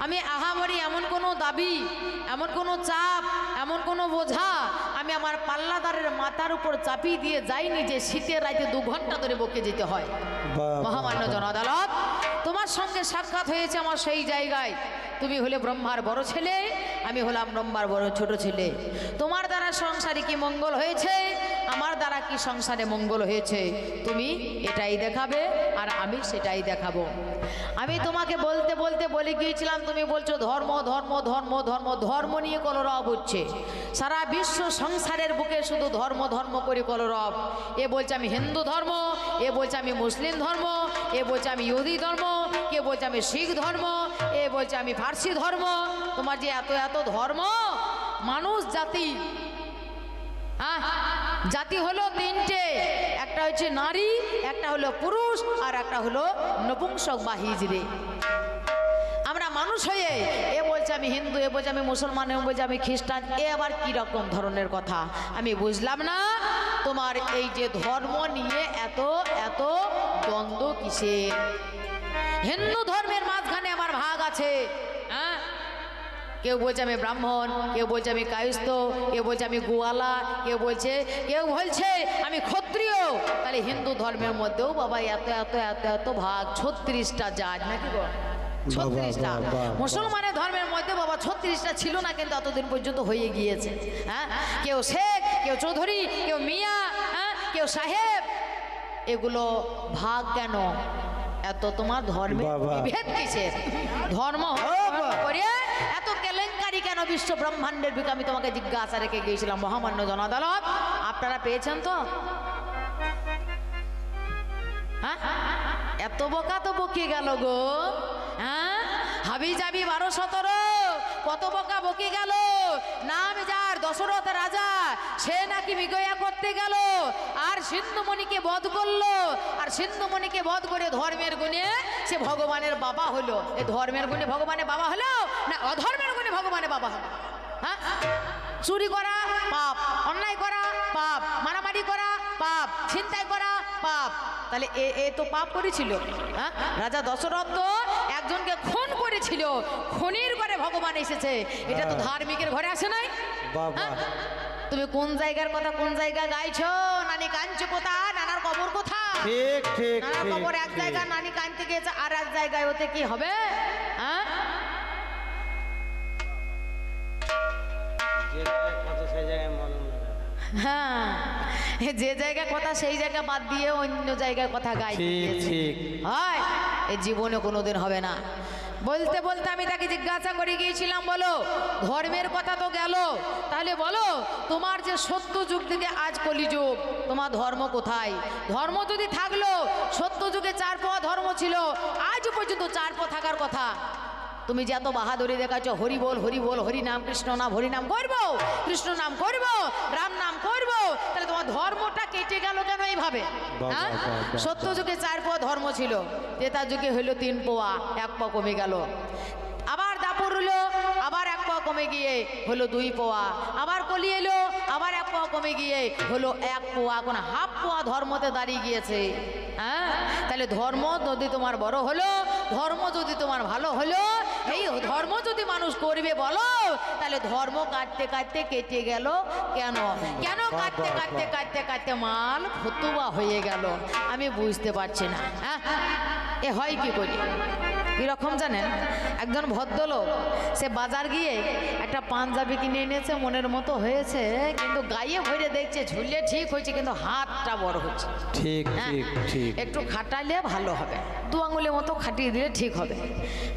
আমি আহামরি এমন কোনো দাবি, এমন কোনো চাপ, এমন কোনো বোঝা আমি আমার পাল্লাদারের মাথার উপর চাপিয়ে দিয়ে যাইনি যে শীতের রাতে 2 ঘন্টা ধরে বকে যেতে হয়। মহামান্য জন আদালত, তোমার সঙ্গে সাক্ষাৎ হয়েছে আমার সেই জায়গায়। তুমি হলে ব্রহ্মার বড় ছেলে, আমি হলাম ব্রহ্মার বড় ছোট ছেলে। তোমার দ্বারা সংসারে কি মঙ্গল হয়েছে, আমার দ্বারা কি সংসারে মঙ্গল হয়েছে, তুমি এটাই দেখাবে আর আমি সেটাই দেখাবো। আমি তোমাকে বলতে বলতে বলে গিয়েছিলাম, তুমি বলছো ধর্ম ধর্ম ধর্ম ধর্ম, ধর্ম নিয়ে কলরব হচ্ছে সারা বিশ্ব সংসারের বুকে, শুধু ধর্ম ধর্ম করে কলরব। এ বলছে আমি হিন্দু ধর্ম, এ বলছে আমি মুসলিম ধর্ম, এ বলছে আমি ইহুদি ধর্ম, কে বলছে আমি শিখ ধর্ম, এ বলছে আমি ফার্সি ধর্ম। তোমার যে এত এত ধর্ম, মানুষ জাতি, জাতি হলো 3টে, একটা হচ্ছে নারী, একটা হলো পুরুষ, আর একটা হলো নপুংসক বা হিজড়ে। আমরা মানুষ হয়ে এ বলছে আমি হিন্দু, এ বলছে আমি মুসলমান, এ বলছে আমি খ্রিস্টান, এ আবার কি রকম ধরনের কথা আমি বুঝলাম না। তোমার এই যে ধর্ম নিয়ে এত এত দ্বন্দ্ব কিসের? হিন্দু ধর্মের মাঝখানে আমার ভাগ আছে। কেউ বলছে আমি ব্রাহ্মণ, কেউ বলছে আমি কায়স্থ, কেউ বলছে আমি গোয়ালা, কেউ বলছে আমি ক্ষত্রিয়। তাহলে হিন্দু ধর্মের মধ্যেও বাবা এত এত এত এত ভাগ, 36টা জাত নাকি গো? 36টা। মুসলমানের ধর্মের মধ্যে বাবা 36টা ছিল না, কিন্তু এতদিন পর্যন্ত হয়ে গিয়েছে। কেউ শেখ, কেউ চৌধুরী, কেউ মিয়া, কেউ সাহেব। এগুলো ভাগ কেন? এত তোমার ধর্মে বিভেদ কিসের? ধর্ম করে এত কেলেঙ্কারি কেন বিশ্ব ব্রহ্মাণ্ডের বিকে? আমি তোমাকে জিজ্ঞাসা রেখে গিয়েছিলাম মহামান্য জন আদালত, আপনারা পেয়েছেন তো? এত বোকা তো বকে গেল গো। হাবি যাবি 12-17, কত বোকা বকে গেল। নাম যার দশরথ রাজা, সে নাকি বিজয়া করতে গেল আর সিন্ধুমণিকে বধ করলো, আর সিন্ধুমণিকে বধ করে ধর্মের গুণে সে ভগবানের বাবা হলো। এই ধর্মের গুণে ভগবানের বাবা হলো না অধর্মের গুণে ভগবানের বাবা হলো? চুরি করা পাপ, অন্যায় করা পাপ, মারামারি করা পাপ, ছিনতাই করা পাপ। তাহলে এ তো পাপ করেছিল। রাজা দশরথ তো একজনকে খুন করেছিল, খুনির ঘরে ভগবান এসেছে। এটা তো ধার্মিকের ঘরে আসে নাই। তুমি কোন জায়গার কথা কোন জায়গা গাইছো? নানি কাঁদছে কোথা, নানার কবর কোথা? ঠিক ঠিক নানার কবর এক জায়গায়, নানি কাঁদতে গিয়েছে আর এক জায়গায়, ওতে কি হবে? যে জায়গা কথা সেই জায়গা বাদ দিয়ে অন্য জায়গার কথা গাই হয়, এ জীবনে কোনোদিন হবে না। বলতে বলতে আমি তাকে জিজ্ঞাসা করে গিয়েছিলাম, বলো ধর্মের কথা তো গেল, তাহলে বলো তোমার যে সত্য যুগ থেকে আজ কলিযুগ, তোমার ধর্ম কোথায়? ধর্ম যদি থাকলো, সত্য যুগে 4 পাওয়া ধর্ম ছিল, আজ পর্যন্ত 4 পা থাকার কথা। তুমি যে এত বাহাদুরি দেখাচ্ছ, হরি বল হরি বল, হরি নাম কৃষ্ণ নাম, হরি নাম করবো, কৃষ্ণ নাম করবো, রাম নাম করবো, তাহলে তোমার ধর্মটা কেটে গেল কেন এইভাবে? সত্য যুগে 4 পাওয়া ধর্ম ছিল, ত্রেতা যুগে হইলো 3 পাওয়া, 1 পা কমে গেল। আবার দাপুর হলো, আবার 1 পা কমে গিয়ে হলো 2 পাওয়া, আবার কলি এলো, আবার 1 পা কমে গিয়ে হলো 1 পাওয়া, এখন হাফ পাওয়া ধর্মতে দাঁড়িয়ে গিয়েছে। তাহলে ধর্ম যদি তোমার বড় হলো, ধর্ম যদি তোমার ভালো হলো, এই ধর্ম যদি মানুষ করবে বলো, তাহলে ধর্ম কাটতে কাটতে কেটে গেল কেন? কেন কাটতে কাটতে কাটতে কাটতে মাল ফতুয়া হয়ে গেল? আমি বুঝতে পারছি না। এ হয় কি করি? এরকম জানেন, একজন ভদ্রলোক সে বাজার গিয়ে একটা পাঞ্জাবি কিনে এনেছে, মনের মতো হয়েছে, কিন্তু গায়ে ভরে দেখছে ঝুলিয়ে ঠিক হয়েছে, কিন্তু হাতটা বড় হচ্ছে। ঠিক ঠিক ঠিক, একটু খাটালে ভালো হবে, 2 আঙুলের মতো খাটিয়ে দিলে ঠিক হবে।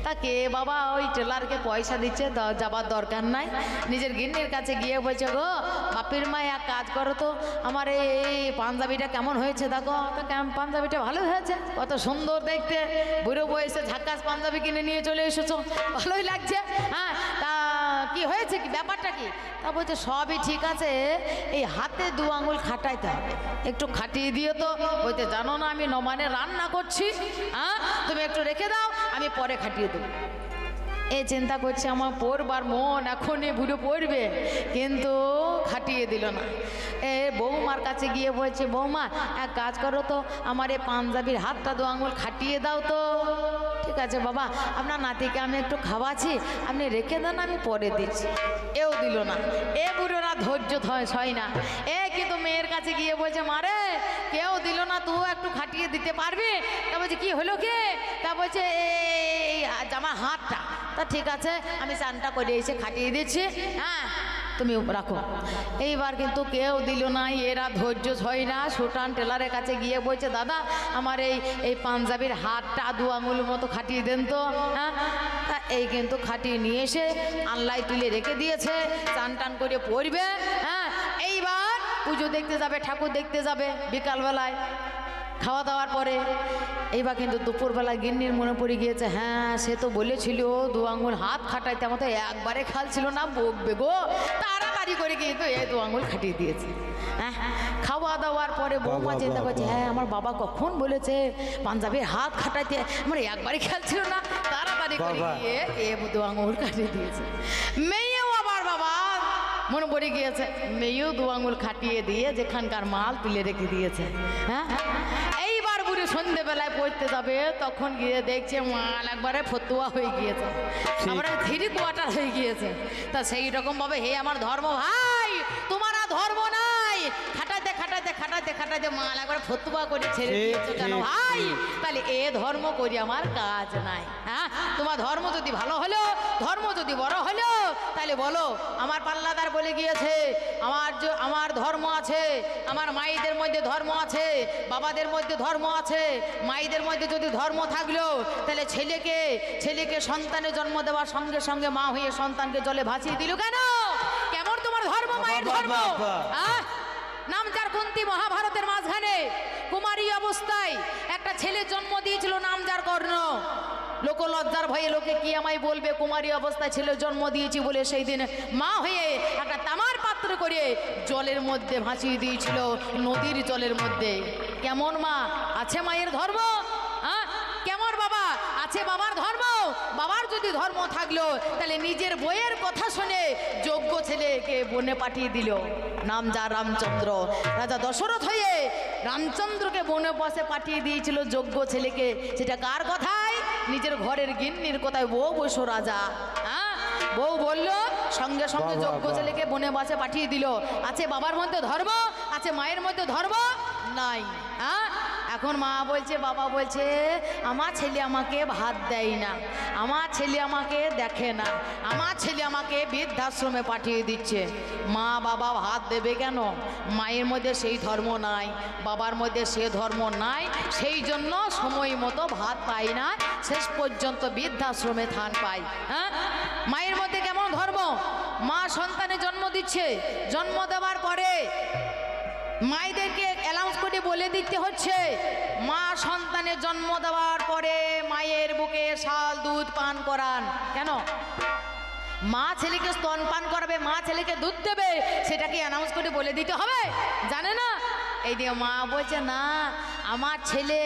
তাকে বাবা ওই টেলারকে পয়সা দিচ্ছে, যাবার দরকার নাই, নিজের গিন্নির কাছে গিয়ে বলছে, গো বাপির মা এক কাজ করো তো, আমার এই পাঞ্জাবিটা কেমন হয়েছে দেখো তো। পাঞ্জাবিটা ভালো হয়েছে, কত সুন্দর দেখতে, বুড়ো বয়সে ঝাক্কাস পাঞ্জাবি কিনে নিয়ে চলে এসেছো, ভালোই লাগছে। তা কি হয়েছে, কি ব্যাপারটা কি? তা বলছে সবই ঠিক আছে, এই হাতে 2 আঙুল খাটাইতে হবে, একটু খাটিয়ে দিও তো। বলতে জানো না আমি নমানে রান্না করছি, তুমি একটু রেখে দাও, আমি পরে খাটিয়ে দেবো। এই চিন্তা করছে আমার পড়বার মন, এখনই বুড়ো পড়বে, কিন্তু খাটিয়ে দিল না। বৌমার কাছে গিয়ে বলছে, বৌমা এক কাজ করো তো, আমার এই পাঞ্জাবির হাতটা 2 আঙুল খাটিয়ে দাও তো। ঠিক ঠিক আছে বাবা, আপনার নাতিকে আমি একটু খাওয়াচ্ছি, আপনি রেখে দেন, আমি পরে দিচ্ছি। এও দিল না। এ বুড়োরা ধৈর্য হয় না। এ কিন্তু মেয়ের কাছে গিয়ে বলছে, মারে কেউ দিল না, তুই একটু খাটিয়ে দিতে পারবি? তা বলছে কি হলো কে? তা বলছে এই আমার হাতটা। তা ঠিক আছে, আমি চানটা করে এসে খাটিয়ে দিচ্ছি, হ্যাঁ তুমি রাখো। এইবার কিন্তু কেউ দিল না। এরা ধৈর্য হয় না। সুটান টেলারের কাছে গিয়ে বলছে, দাদা আমার এই পাঞ্জাবির হাতটা 2 আঙুল মতো খাটিয়ে দেন তো। হ্যাঁ, তা এই কিন্তু খাটিয়ে নিয়ে এসে আনলাই তুলে রেখে দিয়েছে, চান টান করে পড়বে। হ্যাঁ, এইবার পুজো দেখতে যাবে, ঠাকুর দেখতে যাবে বিকালবেলায় খাওয়া দাওয়ার পরে। এইবার কিন্তু দুপুরবেলা গিন্নির মনে পড়ে গিয়েছে, হ্যাঁ সে তো বলেছিল 2 আঙুল হাত খাটাইতে, আমার তো একবারে খাল ছিল না, বকবে গো। তাড়াতাড়ি করে কিন্তু 2 আঙুল খাটিয়ে দিয়েছে। হ্যাঁ, খাওয়া দাওয়ার পরে বৌমা চিন্তা করছে, হ্যাঁ আমার বাবা কখন বলেছে পাঞ্জাবির হাত খাটাইতে, আমার একবারে খেয়াল ছিল না, তাড়াতাড়ি করে গিয়ে 2 আঙুল কাটিয়ে দিয়েছে। মেয়েও আবার বাবা মনে পড়ে গিয়েছে, মেয়েও 2 আঙুল খাটিয়ে দিয়ে যেখানকার মাল তুলে রেখে দিয়েছে। হ্যাঁ, এইবার বুড়ি সন্ধ্যেবেলায় পড়তে যাবে, তখন গিয়ে দেখছে মাল একবারে ফতুয়া হয়ে গিয়েছে, আমার 3 কোয়ার্টার হয়ে গিয়েছে। তা সেই রকম ভাবে, হে আমার ধর্ম ভাই, তোমার আর ধর্ম নাই, খাটাইতে খাটাইতে খাটাইতে খাটাইতে মাল একবারে ফতুয়া করে ছেড়ে দিয়েছে কেন ভাই? তাহলে এ ধর্ম করি আমার কাজ নাই। হ্যাঁ, তোমার ধর্ম যদি ভালো হলো, ধর্ম যদি বড় হলো, তাহলে বলো। আমার পাল্লাদার বলে গিয়েছে, আমার ধর্ম আছে, আমার মায়েদের মধ্যে ধর্ম আছে, বাবাদের মধ্যে ধর্ম আছে। মায়েদের মধ্যে যদি ধর্ম থাকলো, তাহলে ছেলেকে সন্তানের জন্ম দেওয়ার সঙ্গে সঙ্গে মা হয়ে সন্তানকে জলে ভাসিয়ে দিল কেন? কেমন তোমার ধর্ম, মায়ের ধর্ম? নামজার কুন্তী মহাভারতের মাঝখানে কুমারী অবস্থায় একটা ছেলে জন্ম দিয়েছিল, নামজার কর্ণ। লোক লজ্জার ভয়ে লোকে কি আমায় বলবে, কুমারী অবস্থায় ছেলে জন্ম দিয়েছি বলে সেই দিন মা হয়ে একটা তামার পাত্র করে জলের মধ্যে ভাসিয়ে দিয়েছিল, নদীর জলের মধ্যে। কেমন মা? আছে মায়ের ধর্ম? হ্যাঁ, কেমন বাবা? আছে বাবার ধর্ম? বাবার যদি ধর্ম থাকলো, তাহলে নিজের বইয়ের কথা শুনে যোগ্য ছেলেকে বনে পাঠিয়ে দিল। নাম যা রামচন্দ্র। রাজা দশরথ হয়ে রামচন্দ্রকে বনবাসে পাঠিয়ে দিয়েছিল যোগ্য ছেলেকে। সেটা কার কথায়? নিজের ঘরের গিন্নির কথায়। বউ বৈশ রাজা। হ্যাঁ, বউ বলল, সঙ্গে সঙ্গে যোগ্য ছেলেকে বনবাসে পাঠিয়ে দিল। আছে বাবার মধ্যে ধর্ম, আছে মায়ের মধ্যে ধর্ম নাই। হ্যাঁ, এখন মা বলছে, বাবা বলছে, আমার ছেলে আমাকে ভাত দেয় না, আমার ছেলে আমাকে দেখে না, আমার ছেলে আমাকে বৃদ্ধাশ্রমে পাঠিয়ে দিচ্ছে। মা বাবা ভাত দেবে কেন? মায়ের মধ্যে সেই ধর্ম নাই, বাবার মধ্যে সে ধর্ম নাই, সেই জন্য সময় মতো ভাত পাই না, শেষ পর্যন্ত বৃদ্ধাশ্রমে থান পাই। হ্যাঁ, মায়ের মধ্যে কেমন ধর্ম? মা সন্তানের জন্ম দিচ্ছে, জন্ম দেওয়ার পরে মায়েদেরকে অ্যালাউন্স করে বলে দিতে হচ্ছে, মা সন্তানের জন্ম দেওয়ার পরে মায়ের বুকে শাল দুধ পান করান। কেন? মা ছেলেকে স্তন পান করাবে, মা ছেলেকে দুধ দেবে, সেটাকে অ্যানাউন্স করে বলে দিতে হবে? জানে না। এই দিয়ে মা বলছে, না, আমার ছেলে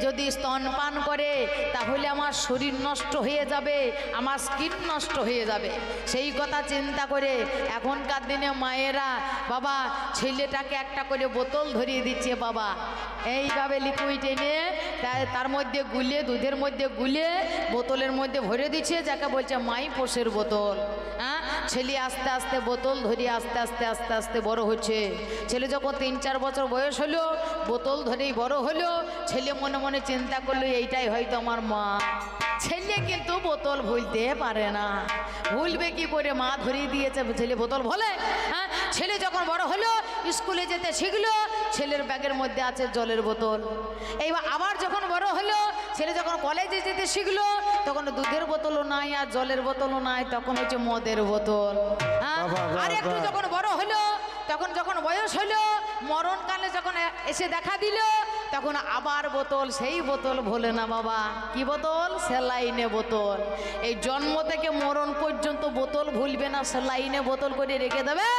যদি স্তন পান করে তাহলে আমার শরীর নষ্ট হয়ে যাবে, আমার স্কিন নষ্ট হয়ে যাবে। সেই কথা চিন্তা করে এখনকার দিনে মায়েরা বাবা ছেলেটাকে একটা করে বোতল ধরিয়ে দিচ্ছে। বাবা এইভাবে লিকুইড এনে তার মধ্যে গুলে, দুধের মধ্যে গুলে বোতলের মধ্যে ভরে দিচ্ছে, যাকে বলছে মাই পোষের বোতল। হ্যাঁ, ছেলে আস্তে আস্তে বোতল ধরিয়ে আস্তে আস্তে আস্তে আস্তে বড় হচ্ছে। ছেলে যখন 3-4 বছর বয়স হলো, বোতল ধরেই বড় হলো। ছেলে মনে মনে চিন্তা করলো, এইটাই হয়তো আমার মা। ছেলে কিন্তু বোতল ভুলতে পারে না। ভুলবে কি করে? মা ধরিয়ে দিয়েছে, ছেলে বোতল ভোলে। হ্যাঁ, ছেলে যখন বড় হলো, স্কুলে যেতে শিখলো, ছেলের ব্যাগের মধ্যে আছে জলের বোতল। এইবার আবার যখন বড় হলো, ছেলে যখন কলেজে যেতে শিখলো, তখন দুধের বোতলও নাই আর জলের বোতলও নাই, তখন হচ্ছে মদের বোতল। হ্যাঁ, আর একটু যখন বড় হলো, তখন যখন বয়স হলো, মরণকালে যখন এসে দেখা দিল, তখন আবার বোতল। সেই বোতল ভোলে না বাবা। কি বোতল? স্যালাইনে বোতল। এই জন্ম থেকে মরণ পর্যন্ত বোতল ভুলবে না, স্যালাইনে বোতল করে রেখে দেবে।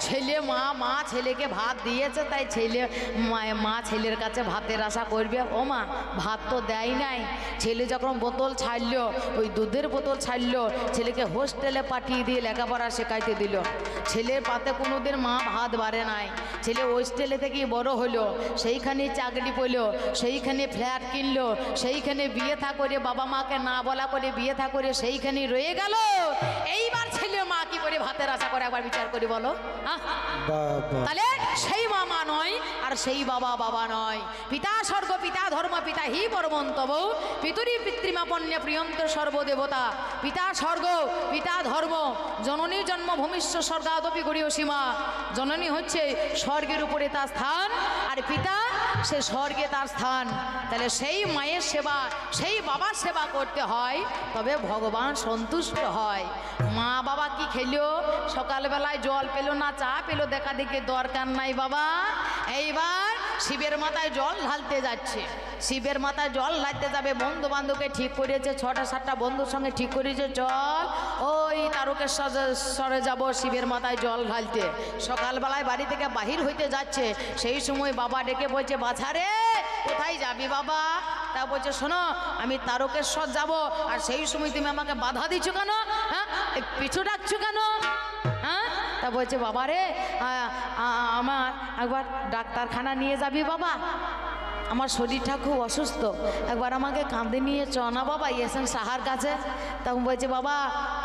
ছেলে মা ছেলেকে ভাত দিয়েছে, তাই ছেলে মা ছেলের কাছে ভাতের আশা করবে। ও মা, ভাত তো দেয় নাই। ছেলে যখন বোতল ছাড়লো, ওই দুধের বোতল ছাড়লো, ছেলেকে হোস্টেলে পাঠিয়ে দিয়ে লেখাপড়া শেখাইতে দিল। ছেলের পাতে কোনোদিন মা ভাত বাড়ে নাই। ছেলে হোস্টেলে থেকেই বড় হলো, সেইখানে চাকরি পেলো, সেইখানে ফ্ল্যাট কিনলো, সেইখানে বিয়ে থা করে বাবা মাকে না বলা করে বিয়ে থা করে সেইখানে রয়ে গেল। এইবার ছেলে মা কি করে ভাতের আশা করে, একবার বিচার করি বলো। বাবা তাহলে সেই মা নয় আর সেই বাবা নয়। পিতা স্বর্গ পিতা ধর্ম পিতা হি পরমন্তব পিতুরি পিতৃমাপন্য প্রিয়ন্ত সর্বদেবতা। পিতা স্বর্গ পিতা ধর্ম, জননী জন্মভূমিষ্ঠ স্বর্গাদপি গড়ীয় সীমা। জননী হচ্ছে স্বর্গের উপরে তার স্থান, আর পিতা সে স্বর্গে তার স্থান। তাহলে সেই মায়ের সেবা, সেই বাবার সেবা করতে হয়, তবে ভগবান সন্তুষ্ট হয়। মা বাবা কি খেলো, সকালবেলায় জল পেলো না চা পেলো, দেখা দেখি দরকার নাই বাবা। এইবার শিবের মাথায় জল ঢালতে যাচ্ছে, শিবের মাথায় জল ঢালতে যাবে। বন্ধু বান্ধবকে ঠিক করেছে, 6টা-7টা বন্ধুর সঙ্গে ঠিক করেছে, চল ওই তারকেশ্বরে যাব শিবের মাথায় জল ঢালতে। সকালবেলায় বাড়ি থেকে বাহির হইতে যাচ্ছে, সেই সময় বাবা ডেকে বলছে, বাছা রে কোথায় যাবি বাবা? তা বলছে, শোনো আমি তারকেশ্বর যাব, আর সেই সময় তুমি আমাকে বাধা দিচ্ছ কেন? হ্যাঁ, পিছু ডাকছো কেন? হ্যাঁ, তা বলছে, বাবা রে আমার একবার ডাক্তারখানা নিয়ে যাবি বাবা, আমার শরীরটা খুব অসুস্থ, একবার আমাকে কাঁধে নিয়ে চ না বাবা এসেন সাহার কাছে। তখন বলছে, বাবা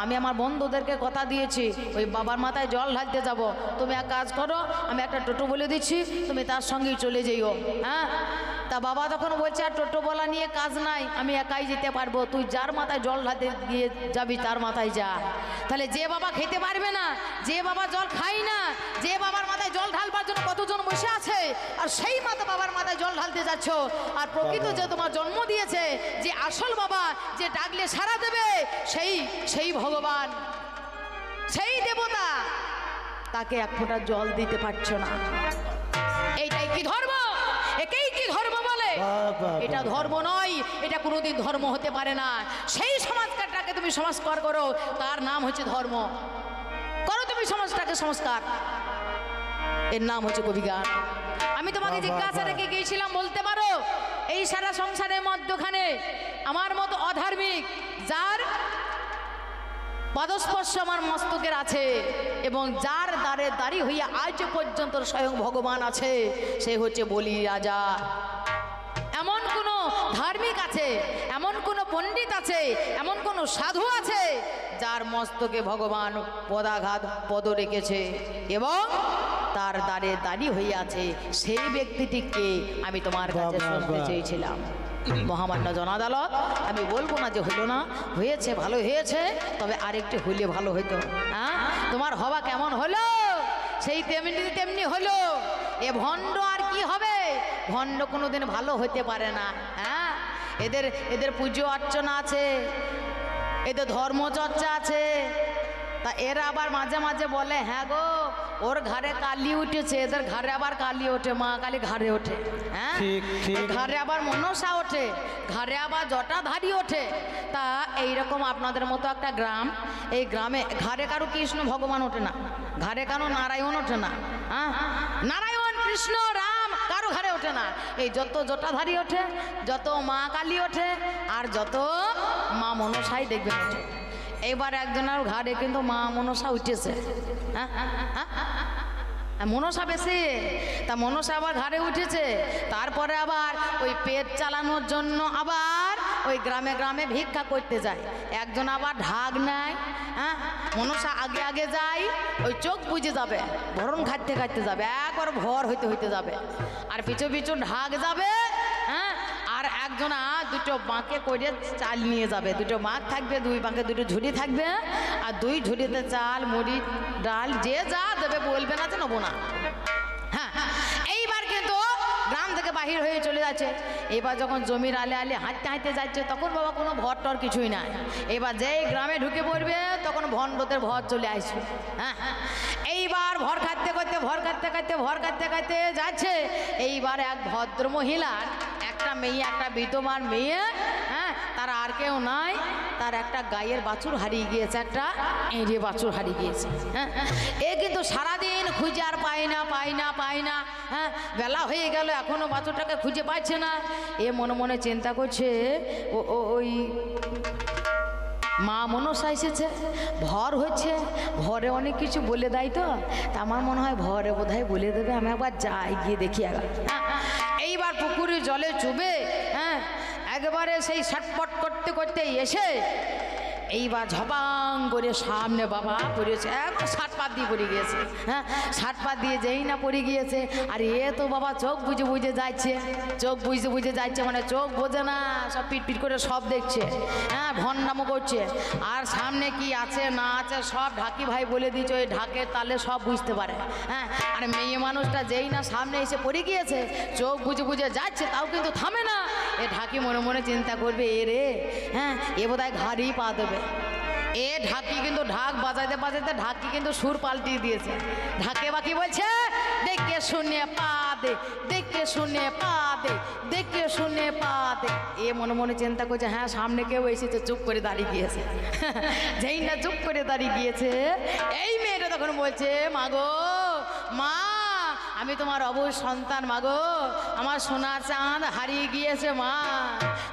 আমি আমার বন্ধুদেরকে কথা দিয়েছি ওই বাবার মাথায় জল ঢালতে যাব, তুমি এক কাজ করো, আমি একটা টোটো বলে দিচ্ছি, তুমি তার সঙ্গেই চলে যেও। হ্যাঁ, তা বাবা তখন বলছে, আর টোটো বলা নিয়ে কাজ নাই, আমি একাই যেতে পারবো, তুই যার মাথায় জল ঢালতে গিয়ে যাবি তার মাথায় যা। তাহলে যে বাবা খেতে পারবে না, যে বাবা জল খায় না, যে বাবার মাথায় জল ঢালবার জন্য কতজন বসে আছে, আর সেই মাথা বাবার মাথায় জল ঢালতে যাচ্ছ, আর প্রকৃত যে তোমার জন্ম দিয়েছে, যে আসল বাবা, যে ডাকলে সাড়া দেবে, সেই ভগবান, সেই দেবতা, তাকে এক ফোঁটা জল দিতে পারছো না। এইটাই কি ধর্ম? একেই কি ধর্ম বলে? এটা ধর্ম নয়, এটা কোনোদিন ধর্ম হতে পারে না। সেই সংস্কারটাকে তুমি সংস্কার করো, তার নাম হচ্ছে ধর্ম। করো তুমি সমাজটাকে সংস্কার, এর নাম হচ্ছে কবিগান। আমি তোমাকে জিজ্ঞাসা রেখে গিয়েছিলাম, বলতে পারো এই সারা সংসারের মধ্যখানে আমার মতো অধার্মিক, যার পদস্পর্শ আমার মস্তকের আছে এবং যার দ্বারে দাঁড়ি হইয়া আজ পর্যন্ত স্বয়ং ভগবান আছে, সে হচ্ছে বলি রাজা। এমন কোন ধার্মিক আছে, এমন কোন পণ্ডিত আছে, এমন কোন সাধু আছে যার মস্তকে ভগবান পদাঘাত পদ রেখেছে এবং তার দ্বারে দাঁড়ি হইয়াছে, সেই ব্যক্তিটিকে আমি তোমার কাছে শুনতে চেয়েছিলাম। মহামান্য জনাদালত, আমি বলবো না যে হলো না, হয়েছে, ভালো হয়েছে, তবে আরেকটু হইলে ভালো হইতো। হ্যাঁ, তোমার হওয়া কেমন হলো, সেই তেমনি হলো। এ ভণ্ড আর কি হবে? ভণ্ড কোনোদিন ভালো হইতে পারে না। হ্যাঁ, এদের পুজো অর্চনা আছে, এদের ধর্মচর্চা আছে, তা এরা আবার মাঝে মাঝে বলে, হ্যাঁ গো ওর ঘরে কালী উঠেছে, এদের ঘরে আবার কালী ওঠে, মা কালী ঘরে ওঠে। হ্যাঁ, ঘরে আবার মনসা ওঠে, ঘরে আবার জটাধারী ওঠে। তা এইরকম আপনাদের মতো একটা গ্রাম, এই গ্রামে ঘরে কারো কৃষ্ণ ভগবান ওঠে না, ঘরে কারো নারায়ণ ওঠে না। হ্যাঁ, নারায়ণ কৃষ্ণ রাম কারো ঘরে ওঠে না। এই যত জটাধারী ওঠে, যত মা কালী ওঠে, আর যত মা মনসাই দেখবেন ওঠে। এবার একজনের ঘাড়ে কিন্তু মা মনসা উঠেছে। মনসা বেশি, তা মনসা আবার ঘাড়ে উঠেছে। তারপরে আবার ওই পেট চালানোর জন্য আবার ওই গ্রামে গ্রামে ভিক্ষা করতে যায়। একজন আবার ঢাক নেয়। হ্যাঁ, মনসা আগে আগে যায়, ওই চোখ বুঝে যাবে, ভরণ খাইতে খাইতে যাবে, একবার ভর হইতে যাবে, আর পিছু পিছু ঢাক যাবে। হ্যাঁ, আর একজনা দুটো বাঁকে করে চাল নিয়ে যাবে, দুটো বাঁক থাকবে, দুই বাঁকে দুটো ঝুড়ি থাকবে, আর দুই ঝুড়িতে চাল মুড়ি ডাল যে যা দেবে বলবে না যে নেবো না। হ্যাঁ, এইবার কিন্তু গ্রাম থেকে বাহির হয়ে চলে যাচ্ছে। এবার যখন জমির আলে আলে হাঁটতে হাঁটতে যাচ্ছে, তখন বাবা কোনো ভর টর কিছুই নাই। এবার যেই গ্রামে ঢুকে পড়বে তখন ভণ্ডদের ভর চলে আসবে। হ্যাঁ, এইবার ভর খাইতে খাইতে যাচ্ছে। এইবার এক ভদ্র মহিলার একটা মেয়ে, একটা বিধবার মেয়ে, হ্যাঁ, তার আর কেউ নাই, তার একটা গায়ের বাছুর হারিয়ে গিয়েছে, একটা এঁড়ে বাছুর হারিয়ে গিয়েছে। হ্যাঁ, এ কিন্তু সারাদিন খুঁজে আর পায় না পায় না পায় না। হ্যাঁ, বেলা হয়ে গেল এখনো বাছুরটাকে খুঁজে পাচ্ছে না। এ মনে মনে চিন্তা করছে, ওই মা মনসা এসেছে, ভর হচ্ছে, ভরে অনেক কিছু বলে দেয় তো, তা আমার মনে হয় ভরে বোধহয় বলে দেবে, আমি একবার যাই গিয়ে দেখি একবার। এইবার পুকুরে জলে চুবে, হ্যাঁ, একবারে সেই ছটপট করতে করতে এসে এইবার ঝপাং করে সামনে বাবা পড়েছে, একবার ষাট পাত দিয়ে পড়ে গিয়েছে। হ্যাঁ, ষাট পাত দিয়ে যেই না পড়ে গিয়েছে, আর এ তো বাবা চোখ বুঝে বুঝে যাচ্ছে, চোখ বুঝতে বুঝে যাচ্ছে, মানে চোখ বোঝে না, সব পিট পিট করে সব দেখছে। হ্যাঁ, ভণ্ডামো করছে, আর সামনে কি আছে না আছে সব ঢাকি ভাই বলে দিচ্ছে, ওই ঢাকের তালে সব বুঝতে পারে। হ্যাঁ, আর মেয়ে মানুষটা যেই না সামনে এসে পড়ে গিয়েছে, চোখ বুঝে বুঝে যাচ্ছে, তাও কিন্তু থামে না। এ ঢাকি মনে মনে চিন্তা করবে, এ রে, হ্যাঁ, এ বোধহয় ঘাড়ি পা দেবে। এ ঢাকি কিন্তু ঢাক বাজাইতে বাজাইতে ঢাকি কিন্তু সুর পাল্টিয়ে দিয়েছে। ঢাকে বাকি বলছে, দেখে শুনে পা দে, দেখে শুনে পা দে, দেখে শুনে পা দে। এ মনে মনে চিন্তা করছে, হ্যাঁ সামনে কেউ এসেছে, চুপ করে দাঁড়িয়ে গিয়েছে। যেই না চুপ করে দাঁড়িয়ে গিয়েছে, এই মেয়েটা তখন বলছে, মাগো মা, আমি তোমার অবুঝ সন্তান মাগো, আমার সোনার চাঁদ হারিয়ে গিয়েছে মা,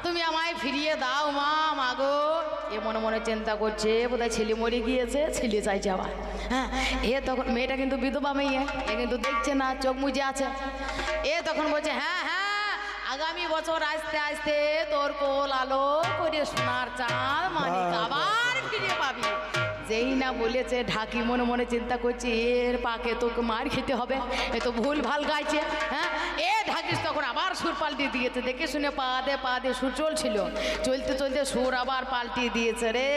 তুমি আমায় ফিরিয়ে দাও মা, মাগো। এ মনে মনে চিন্তা করছে, বোধহয় ছেলে মরে গিয়েছে, ছেলে চাইছে আবার। হ্যাঁ, এ তখন মেয়েটা কিন্তু বিধবা মেয়ে, এ কিন্তু দেখছে না, চোখ মুজে আছে। এ তখন বলছে, হ্যাঁ হ্যাঁ, আগামী বছর আসতে আসতে তোর কোল আলো করে সোনার চাঁদ মানিক আবার ফিরে পাবি। যেই না বলেছে, ঢাকি মনে মনে চিন্তা করছে, এর পাকে তোকে মার খেতে হবে, এ তো ভুল ভাল গাইছে। হ্যাঁ, এ ঢাকিস তখন আবার সুর পাল্টিয়ে দিয়েছে, দেখে শুনে পা দে সুর চলছিল, চলতে চলতে সুর আবার পাল্টিয়ে দিয়েছে, রে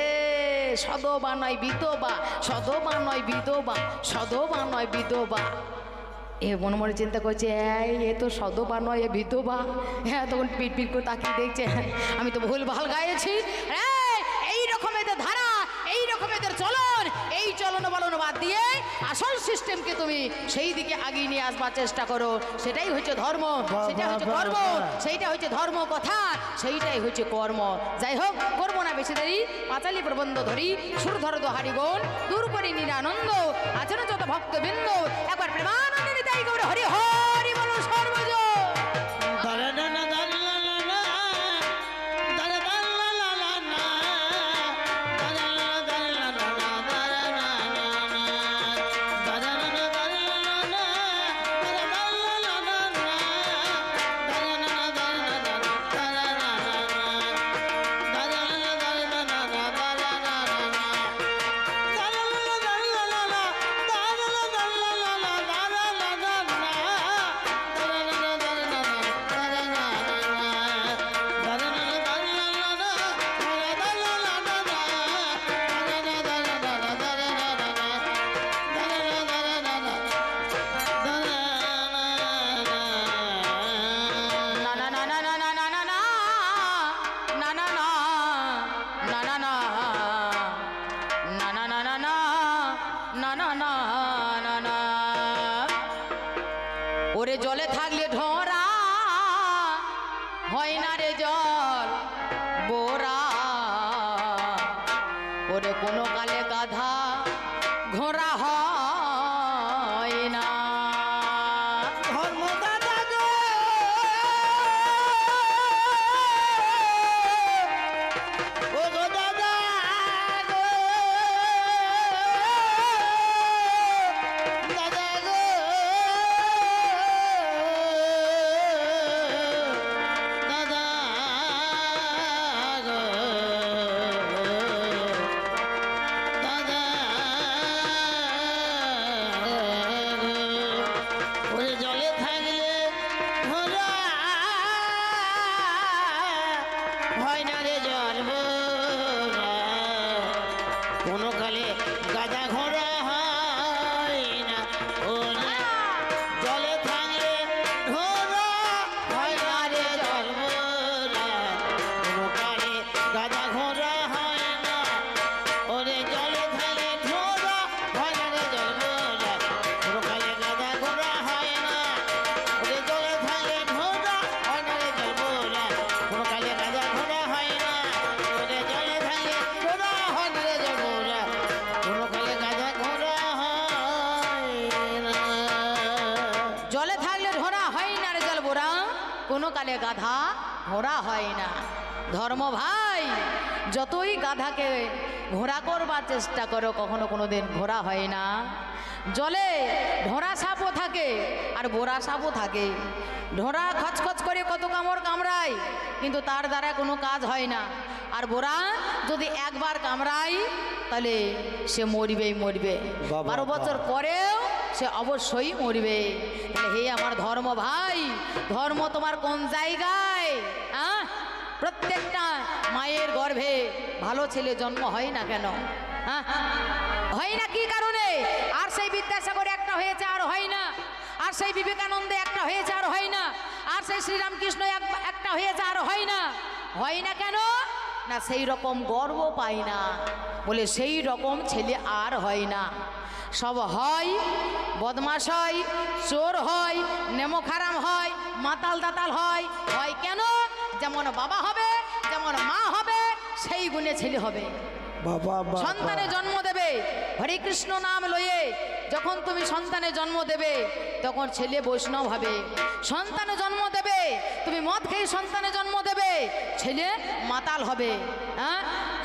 সদবা নয় বিধবা, সদবা নয় বিধবা, সদবা নয় বিধবা। এ মনে মনে চিন্তা করছে, এ তো সদবা নয়, এ বিধবা। হ্যাঁ, তখন পিট পিট করে তাকিয়ে দেখছে, আমি তো ভুল ভাল গাইছি। এই রকম এদের ধারা, এই রকম এদের চলন, এই চলন বলন বাদ দিয়ে আসল সিস্টেমকে তুমি সেই দিকে আগিয়ে নিয়ে আসবার চেষ্টা করো। সেটাই হচ্ছে ধর্ম, সেটা হচ্ছে কর্ম, সেইটা হচ্ছে ধর্ম কথা, সেইটাই হচ্ছে কর্ম। যাই হোক, করবো না বেশি দেরি, পাঁচালি প্রবন্ধ ধরি, সুর ধর দোহারি গুণ, দূর করি নিরানন্দ, আছেন যত ভক্তবৃন্দ, একবার প্রেমানন্দ নিতাই গৌর হরি হরি বলো সর্বজ। ওরে জলে থাকলে ঢোরা হয় না রে জল বোরা, ওরে কোনো কালে গাধা ঘোড়া হয় না। ধর্মদাতা গো, ও গো দাদা গো, দাদা গো, দাদা গো, দাদা ওরে জলে থাকলে ঘোড়া হয় না রে জল বোরা, কোনো কালে গাধা ঘোড়া হয় না। ওরে জলে থাকলে ঘোড়া হয় না রে জল বোরা, কোনো কালে গাধা ঘোড়া হয় না। ওরে জলে থাকলে ঘোড়া হয় না রে জল বোরা, কোনো কালে গাধা ঘোড়া হয় না। ওরে জলে থাকলে ঘোড়া হয় না রে জল বোরা, কোনো কালে গাধা ঘোড়া হয় না। কালে গাধা ঘোড়া হয় না। ধর্ম ভাই, যতই গাধাকে ঘোড়া করবার চেষ্টা করো কখনো কোনো দিন ঘোড়া হয় না। জলে ঢোড়া সাপও থাকে আর বোরা সাপও থাকে। ঢোড়া খচখচ করে কত কামড় কামড়ায়, কিন্তু তার দ্বারা কোনো কাজ হয় না। আর বোরা যদি একবার কামড়ায় তাহলে সে মরবেই মরবে, বাবা, 12 বছর পরেও সে অবশ্যই মরবে। তাহলে হে আমার ধর্ম ভাই, ধর্ম তোমার কোন জায়গায়? প্রত্যেকটা মায়ের গর্ভে ভালো ছেলে জন্ম হয় না কেন? হয় না কি কারণে? আর সেই বিদ্যাসাগর একটা হয়েছে আর হয় না, আর সেই বিবেকানন্দ একটা হয়েছে আর হয় না, আর সেই শ্রীরামকৃষ্ণ একটা হয়েছে আর হয় না। হয় না কেন? না সেই রকম গর্ব পাই না বলে সেই রকম ছেলে আর হয় না। সব হয়, বদমাশ হয়, চোর হয়, নেমোখারাম হয়, মাতাল দাতাল হয়। হয় কেন? যেমন বাবা হবে, যেমন মা হবে, সেই গুণে ছেলে হবে। বাবা বাবা সন্তানে জন্ম দেবে হরে কৃষ্ণ নাম লয়ে, যখন তুমি সন্তানে জন্ম দেবে তখন ছেলে বৈষ্ণব হবে। সন্তানে জন্ম দেবে তুমি মদ খেয়ে সন্তানে জন্ম দেবে, ছেলে মাতাল হবে।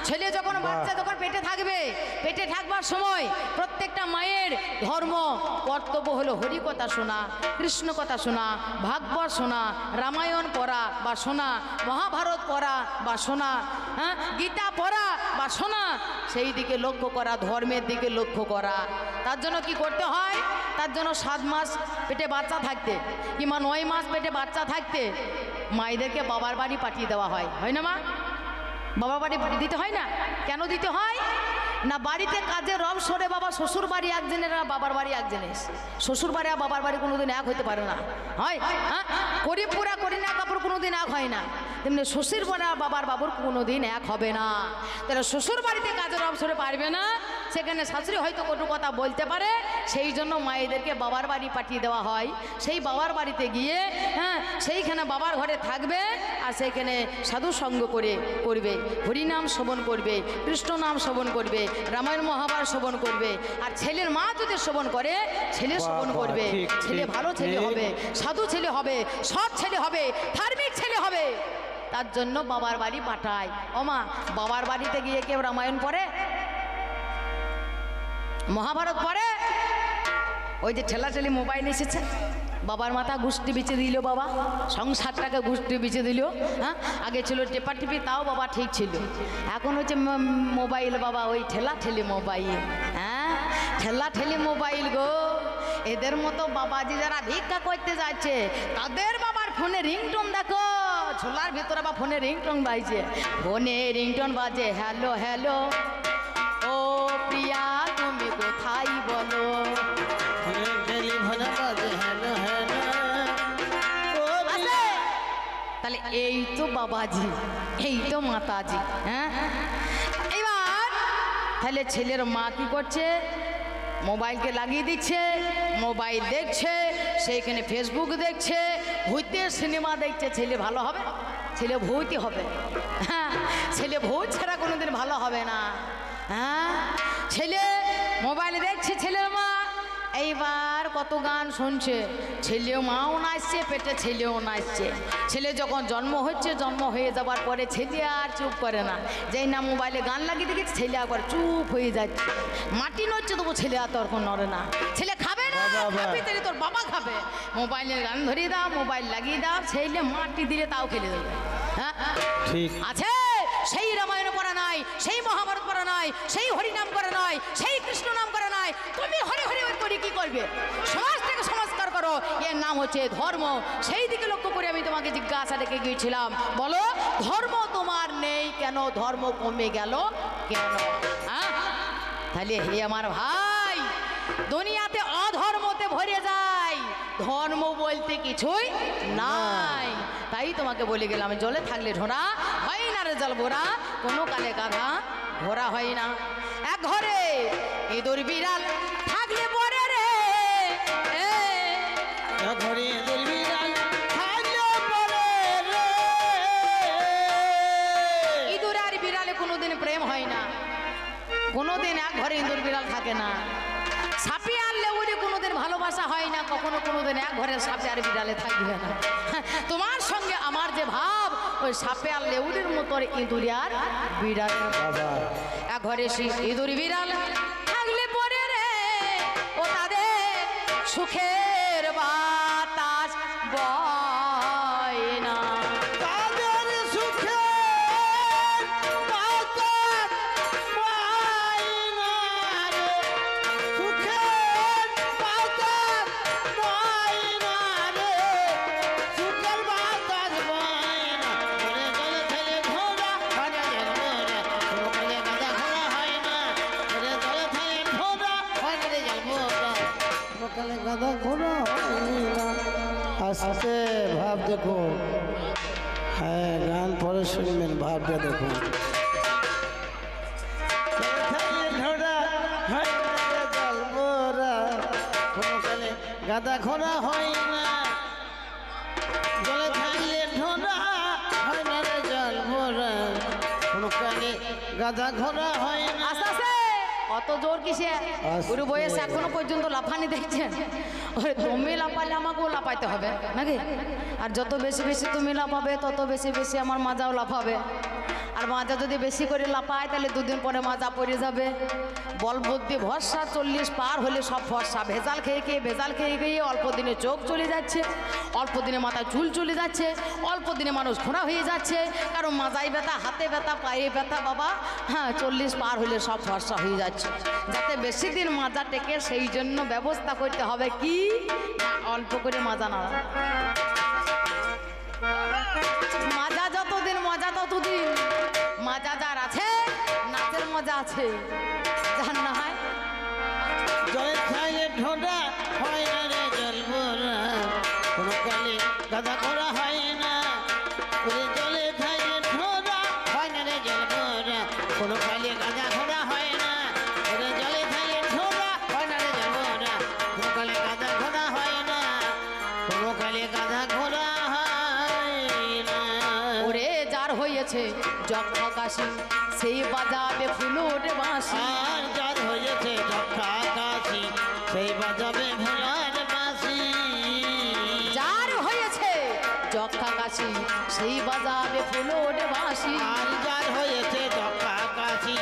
ছেলে যখন বাচ্চা যখন পেটে থাকবে, পেটে থাকবার সময় প্রত্যেকটা মায়ের ধর্ম কর্তব্য হলো হরি কথা শোনা, কৃষ্ণ কথা শোনা, ভাগবত শোনা, রামায়ণ পড়া বা শোনা, মহাভারত পড়া বা শোনা, গীতা পড়া বা শোনা, সেই দিকে লক্ষ্য করা, ধর্মের দিকে লক্ষ্য করা। তার জন্য কি করতে হয়? তার জন্য 7 মাস পেটে বাচ্চা থাকতে কিংবা 9 মাস পেটে বাচ্চা থাকতে মায়েদেরকে বাবার বাড়ি পাঠিয়ে দেওয়া হয়। হয় না মা? বাবার বাড়ি দিতে হয় না? কেন দিতে হয় না? বাড়িতে কাজে রব সরে বাবা, শ্বশুর বাড়ি একজনের আর বাবার বাড়ি একজনের। শ্বশুর বাড়ি আর বাবার বাড়ি কোনোদিন এক হইতে পারে না। হয়? করি পুরা করি না কাপড় কোনোদিন এক হয় না, তেমনি শ্বশুর বাড়ি আর বাবার বাবুর কোনোদিন এক হবে না। তাহলে শ্বশুর বাড়িতে কাজের রব সরে পারবে না, সেখানে শাশুড়ি হয়তো কটু কথা বলতে পারে, সেই জন্য মায়েদেরকে বাবার বাড়ি পাঠিয়ে দেওয়া হয়। সেই বাবার বাড়িতে গিয়ে সেইখানে বাবার ঘরে থাকবে আর সেইখানে সাধু সঙ্গ করবে, হরিনাম শ্রবণ করবে, কৃষ্ণ নাম শ্রবণ করবে, রামায়ণ মহাভারত শ্রবণ করবে। আর ছেলের মা যদি শ্রবণ করে, ছেলে শ্রবণ করবে, ছেলে ভালো ছেলে হবে, সাধু ছেলে হবে, সৎ ছেলে হবে, ধার্মিক ছেলে হবে। তার জন্য বাবার বাড়ি পাঠায়। ও মা, বাবার বাড়িতে গিয়ে কেউ রামায়ণ পড়ে, মহাভারত পড়ে? ওই যে ঠেলাঠেলি মোবাইল এসেছে, বাবার মাথা গুষ্টি বিছে দিল, বাবা সংসারটাকে গুষ্টি বিছে দিল। আগে ছিল টেপা টিপি, তাও বাবা ঠিক ছিল। এখন হচ্ছে মোবাইল বাবা, ওই ঠেলাঠেলি মোবাইল। ঠেলাঠেলি মোবাইল গো। এদের মতো বাবাজি যারা ভিক্ষা করতে যাচ্ছে তাদের বাবার ফোনে রিংটোন দেখো, ঝোলার ভিতরে বা ফোনে রিংটোন বাজছে, ফোনে রিংটোন বাজে হ্যালো হ্যালো, ও প্রিয়া তুমি কোথায় বলো। তাহলে এই তো বাবাজি, এই তো মাতাজি। এবার তাহলে ছেলের মা কি করছে? মোবাইলকে লাগিয়ে দিচ্ছে, মোবাইল দেখছে, সেইখানে ফেসবুক দেখছে, ভূতের সিনেমা দেখছে। ছেলে ভালো হবে? ছেলে ভূতই হবে। ছেলে ভূত ছাড়া কোনোদিন ভালো হবে না। ছেলে মোবাইল দেখছে ছেলের মা, এইবার কত গান শুনছে, ছেলেও মাও নাচছে, পেটে ছেলেও নাচছে। ছেলে যখন জন্ম হচ্ছে, জন্ম হয়ে যাবার পরে ছেলে আর চুপ করে না। যেই না মোবাইলে গান লাগিয়ে দেখেছে, ছেলে একবার চুপ হয়ে যাচ্ছে। মাটি নড়ছে তবু ছেলে আর তখন নড়ে না। ছেলে খাবে না, খাবি তাহলে তোর বাবা খাবে। মোবাইলের গান ধরিয়ে দাও, মোবাইল লাগিয়ে দাও, ছেলে মাটি দিলে তাও খেলে দেবে। ঠিক আছে? সেই রামায়ণ পড়া নাই, সেই মহাভারত পড়া নাই, সেই হরিনাম করা নয়, সেই কৃষ্ণ নাম করা নয়। তুমি হরি হরি করে কি করবে? সমাজ থেকে সংস্কার করো, এর নাম হচ্ছে ধর্ম। সেই দিকে লক্ষ্য করে আমি তোমাকে জিজ্ঞাসা রেখে গিয়েছিলাম, বলো ধর্ম তোমার নেই কেন? ধর্ম কমে গেল কেন? তাহলে হে আমার ভাই, দুনিয়াতে অধর্মতে ভরে যায়, ধর্ম বলতে কিছুই নাই। তাই তোমাকে বলে গেলাম, জলে থাকলে ঢোড়া হয় না রে জল ভরা, কোনো কালে গাধা ঘোরা হয় না। এক ঘরে ইঁদুর বিড়াল থাকলে পরে রে, ইঁদুর আর বিড়ালে কোনোদিন প্রেম হয় না, কোনোদিন এক ঘরে ইঁদুর বিড়াল থাকে না। সাপে আর লেবুরে কোনোদিন ভালোবাসা হয় না, কখনো কোনোদিন এক ঘরের সাপে আর বিড়ালে থাকবে না। তোমার সঙ্গে আমার যে ভাব, ওই সাপে আর লেবুরের মতো ইঁদুরে আর বিড়াল। বাবা এক ঘরে ইঁদুর বিড়াল থাকলে পরে রে, ও তাদের সুখের বাতাস বয় না। তাদের সুখে বাতাস বয় না রে, সুখের বাতাস বয় না রে, সুখের বাতাস বয় না। ওরে জলে ফেলে ঘোড়া হয় না রে ঘোড়া, সকালে গাদা ঘোড়া হয় না। ওরে জলে ফেলে ঘোড়া হয় না রে ঘোড়া, সকালে গাদা ঘোড়া হয় না। আস্তে ভাব দেখো, হ্যাঁ গান পরে শুনবেন, ভাবটা দেখুন। গাদা ঘোড়া হয় না, জলে থাকলে ঢোড়া হয় না রে জল ভরা, কোনো কালে গাদা ঘোড়া হয় না। আস্তে আস্তে, অত জোর কিসে? আস্তে। গুরু বয়স এখনো পর্যন্ত লাফানি দেখছেন। ওরে তুমি লাফালে আমাকেও লাফাইতে হবে নাকি? আর যত বেশি বেশি তুমি লাফাবে, তত বেশি বেশি আমার মাজাও লাফাবে। আর মাজা যদি বেশি করে লাফায়, তাহলে দুদিন পরে মাজা পড়ে যাবে। বল বুদ্ধি ভরসা 40 পার হলে সব ভরসা। ভেজাল খেয়ে খেয়ে অল্প দিনে চোখ চলে যাচ্ছে, অল্প দিনে মাথায় চুল চলে যাচ্ছে, অল্প দিনে মানুষ খোঁড়া হয়ে যাচ্ছে। কারণ মাজায় ব্যথা, হাতে ব্যথা, পায়ে ব্যথা বাবা। হ্যাঁ, 40 পার হলে সব ভরসা হয়ে যাচ্ছে। যাতে বেশি দিন মাজা টেকে, সেই জন্য ব্যবস্থা করতে হবে কি না, অল্প করে মাজা না। মাজা যতদিন মজা ততদিন। মাজা যার আছে, নাচের মজা আছে। যার না হয়, জলে থাকলে ঢোড়া হয় না রে জল ভরা, কোনো কালে গাদা ঘোড়া হয় না। ওরে জলে থাকলে ঢোড়া হয় না রে জল ভরা, কোনো কালে গাদা ঘোড়া হয় না। ওরে জলে থাকলে ঢোড়া হয় না রে জল ভরা, কোনো কালে গাদা ঘোড়া হয় না, কোনো কালে গাদা ঘোড়া হয় না। ওরে যার হয়েছে যক্ষ কাশি, সেই বাজাবে ফুলুর বাঁশি। আর যার হয়েছে যক্ষা কাশি, সেই বাজাবে ভোলার বাঁশি। যার হয়েছে যক্ষা কাশি, সেই বাজাবে ফুলুর বাঁশি। আর যার হয়েছে যক্ষা কাশি,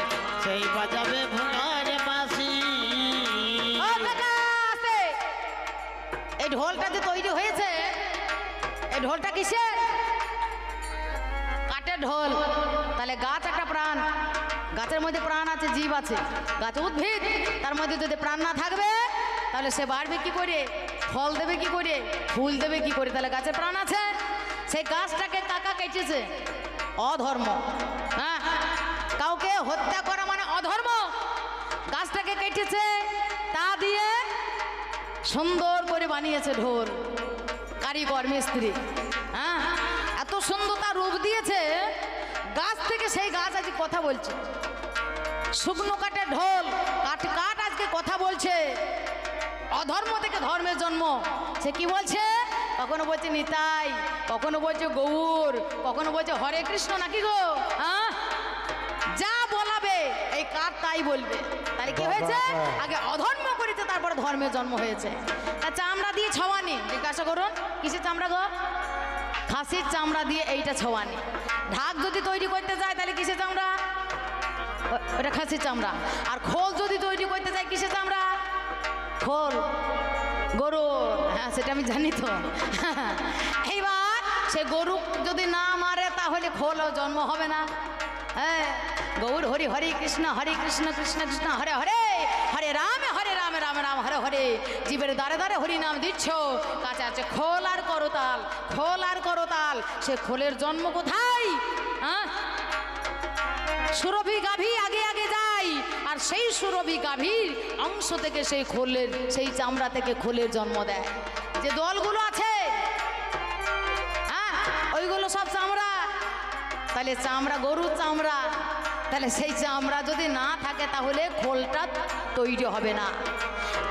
সেই বাজাবে ভোলার বাঁশি। ও কাকা, আস্তে। এই ঢোলটা যে তৈরি হয়েছে, এই ঢোলটা কিসের? কাঠের ঢোল। তাহলে গাছ একটা প্রাণ, গাছের মধ্যে প্রাণ আছে, জীব আছে। গাছ উদ্ভিদ, তার মধ্যে যদি প্রাণ না থাকবে, তাহলে সে বাড়বে কি করে, ফল দেবে কি করে, ফুল দেবে কি করে? তাহলে গাছের প্রাণ আছে। সেই গাছটাকে কাকা কেটেছে, অধর্ম। হ্যাঁ, কাউকে হত্যা করা মানে অধর্ম। গাছটাকে কেটেছে, তা দিয়ে সুন্দর করে বানিয়েছে ঢোল, কারিগর মিস্ত্রি। হ্যাঁ, এত সুন্দর তার রূপ দিয়েছে, গাছ থেকে সেই গাছ আজকে কথা বলছে। শুকনো কাঠের ঢোল, কাঠ আজকে কথা বলছে। অধর্ম থেকে ধর্মের জন্ম। সে কি বলছে? কখনো বলছে নিতাই, কখনো বলছে গৌর, কখনো বলছে হরে কৃষ্ণ, নাকি গো? হ্যাঁ, যা বলাবে এই কাঠ তাই বলবে। তাহলে কি হয়েছে? আগে অধর্ম করেছে, তারপরে ধর্মের জন্ম হয়েছে। তা চামড়া দিয়ে ছাওয়ানি, জিজ্ঞাসা করুন কিসের চামড়া গো? খাসির চামড়া দিয়ে এইটা ছাওয়ানি। ঢাক যদি তৈরি করতে যায়, তাহলে কিসের চামড়া? ওটা খাসির চামড়া। আর খোল যদি তৈরি করতে যায়, কিসের চামড়া? খোল গরু। হ্যাঁ, সেটা আমি জানি তো। এইবার সে গরু যদি না মারে, তাহলে খোল জন্ম হবে না। হ্যাঁ, গৌর হরি, হরে কৃষ্ণ কৃষ্ণ কৃষ্ণ হরে হরে, হরে রাম রাম রাম হরে হরে। জীবের দ্বারে দ্বারে হরি নাম দিচ্ছ, কাছে আছে খোল আর করতাল, খোল আর করতাল। সে খোলের জন্ম কোথায়? হ্যাঁ, সুরভি গাভী আগে আগে যায়, আর সেই সুরভি গাভীর অংশ থেকে সেই খোলের, সেই চামড়া থেকে খোলের জন্ম দেয়। যে দলগুলো আছে, হ্যাঁ, ওইগুলো সব চামড়া। তাহলে চামড়া গরুর চামড়া, তাহলে সেই চামড়া যদি না থাকে, তাহলে খোলটা তৈরি হবে না।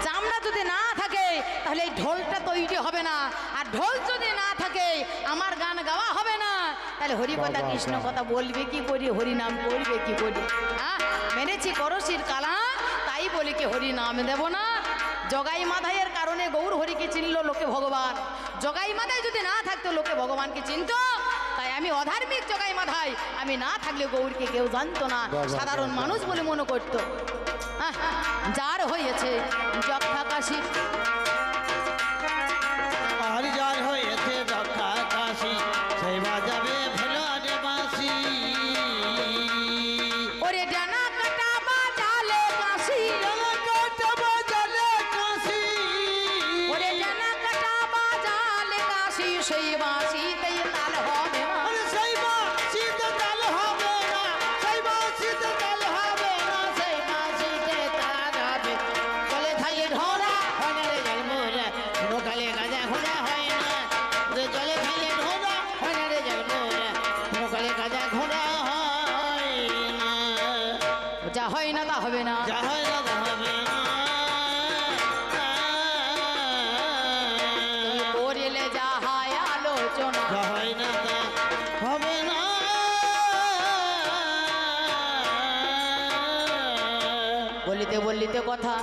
চামড়া যদি না থাকে, তাহলে এই ঢোলটা তৈরি হবে না। আর ঢোল যদি না থাকে, আমার গান গাওয়া হবে না। তাহলে হরি কথা কৃষ্ণ কথা বলবে কি করি, হরি নাম করবে কি করি? হ্যাঁ, মেরেছি করশির কালা, তাই বলি কি হরি নাম দেব না? জগাই মাধাইয়ের কারণে গৌর হরিকে চিনল লোকে ভগবান। জগাই মাধাই যদি না থাকতো লোকে ভগবানকে চিনত। তাই আমি অধার্মিক জগাই মাধাই, আমি না থাকলে গৌরকে কেউ জানতো না, সাধারণ মানুষ বলে মনে করতো। যার হয়েছে যক্ষা কাশি, আর যার হয়েছে যক্ষা কাশি, সেই বাজাবে ভোলারে বাঁশি। ওরে ডানা কাটা বাজালে কাশি, ডানা কাটা বাজালে কাশি, ওরে ডানা কাটা বাজালে কাশি, সেই বাঁশিতেই তাল হবে না। আরে সেই বাঁশিতে তাল হবে না, সেই বাঁশিতে তাল হবে না, সেই বাঁশিতে তাল হবে। গলে খাইয়ে ঢোরা হয় না রে জলমোরা, নৌকালে গাঁজা ঘোড়া হয় না রে। জলে খাইয়ে ঢোরা হয় না রে জলমোরা, নৌকালে গাঁজা ঘোড়া হয় না। যা হয় না তা হবে না। যা হয় না তা হবে না। করিলে যা হয় আলোচনা, যা হয় না তা হবে না। বলিতে বলিতে কথা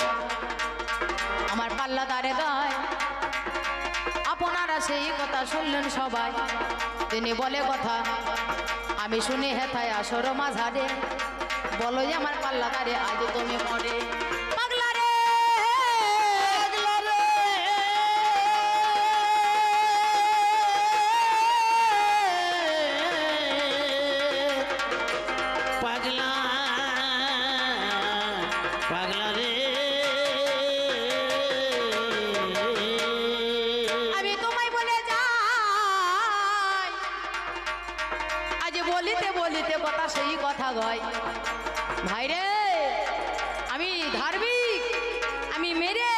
আমার পাল্লা তারে গায়। আপনারা সেই কথা শুনলেন সবাই। তিনি বলে কথা আমি শুনি হেথায় আসর মাঝারে, বলো যে আমার পাল্লা তারে আজ তুমি মরে। পাগলা রে পাগলা রে, পাগলা, পাগলা রে। আমি তোমায় বলে যাই, আজ বলিতে বলিতে কথা সেই কথা গয়। ভাই রে আমি ধার্মিক, আমি মেরে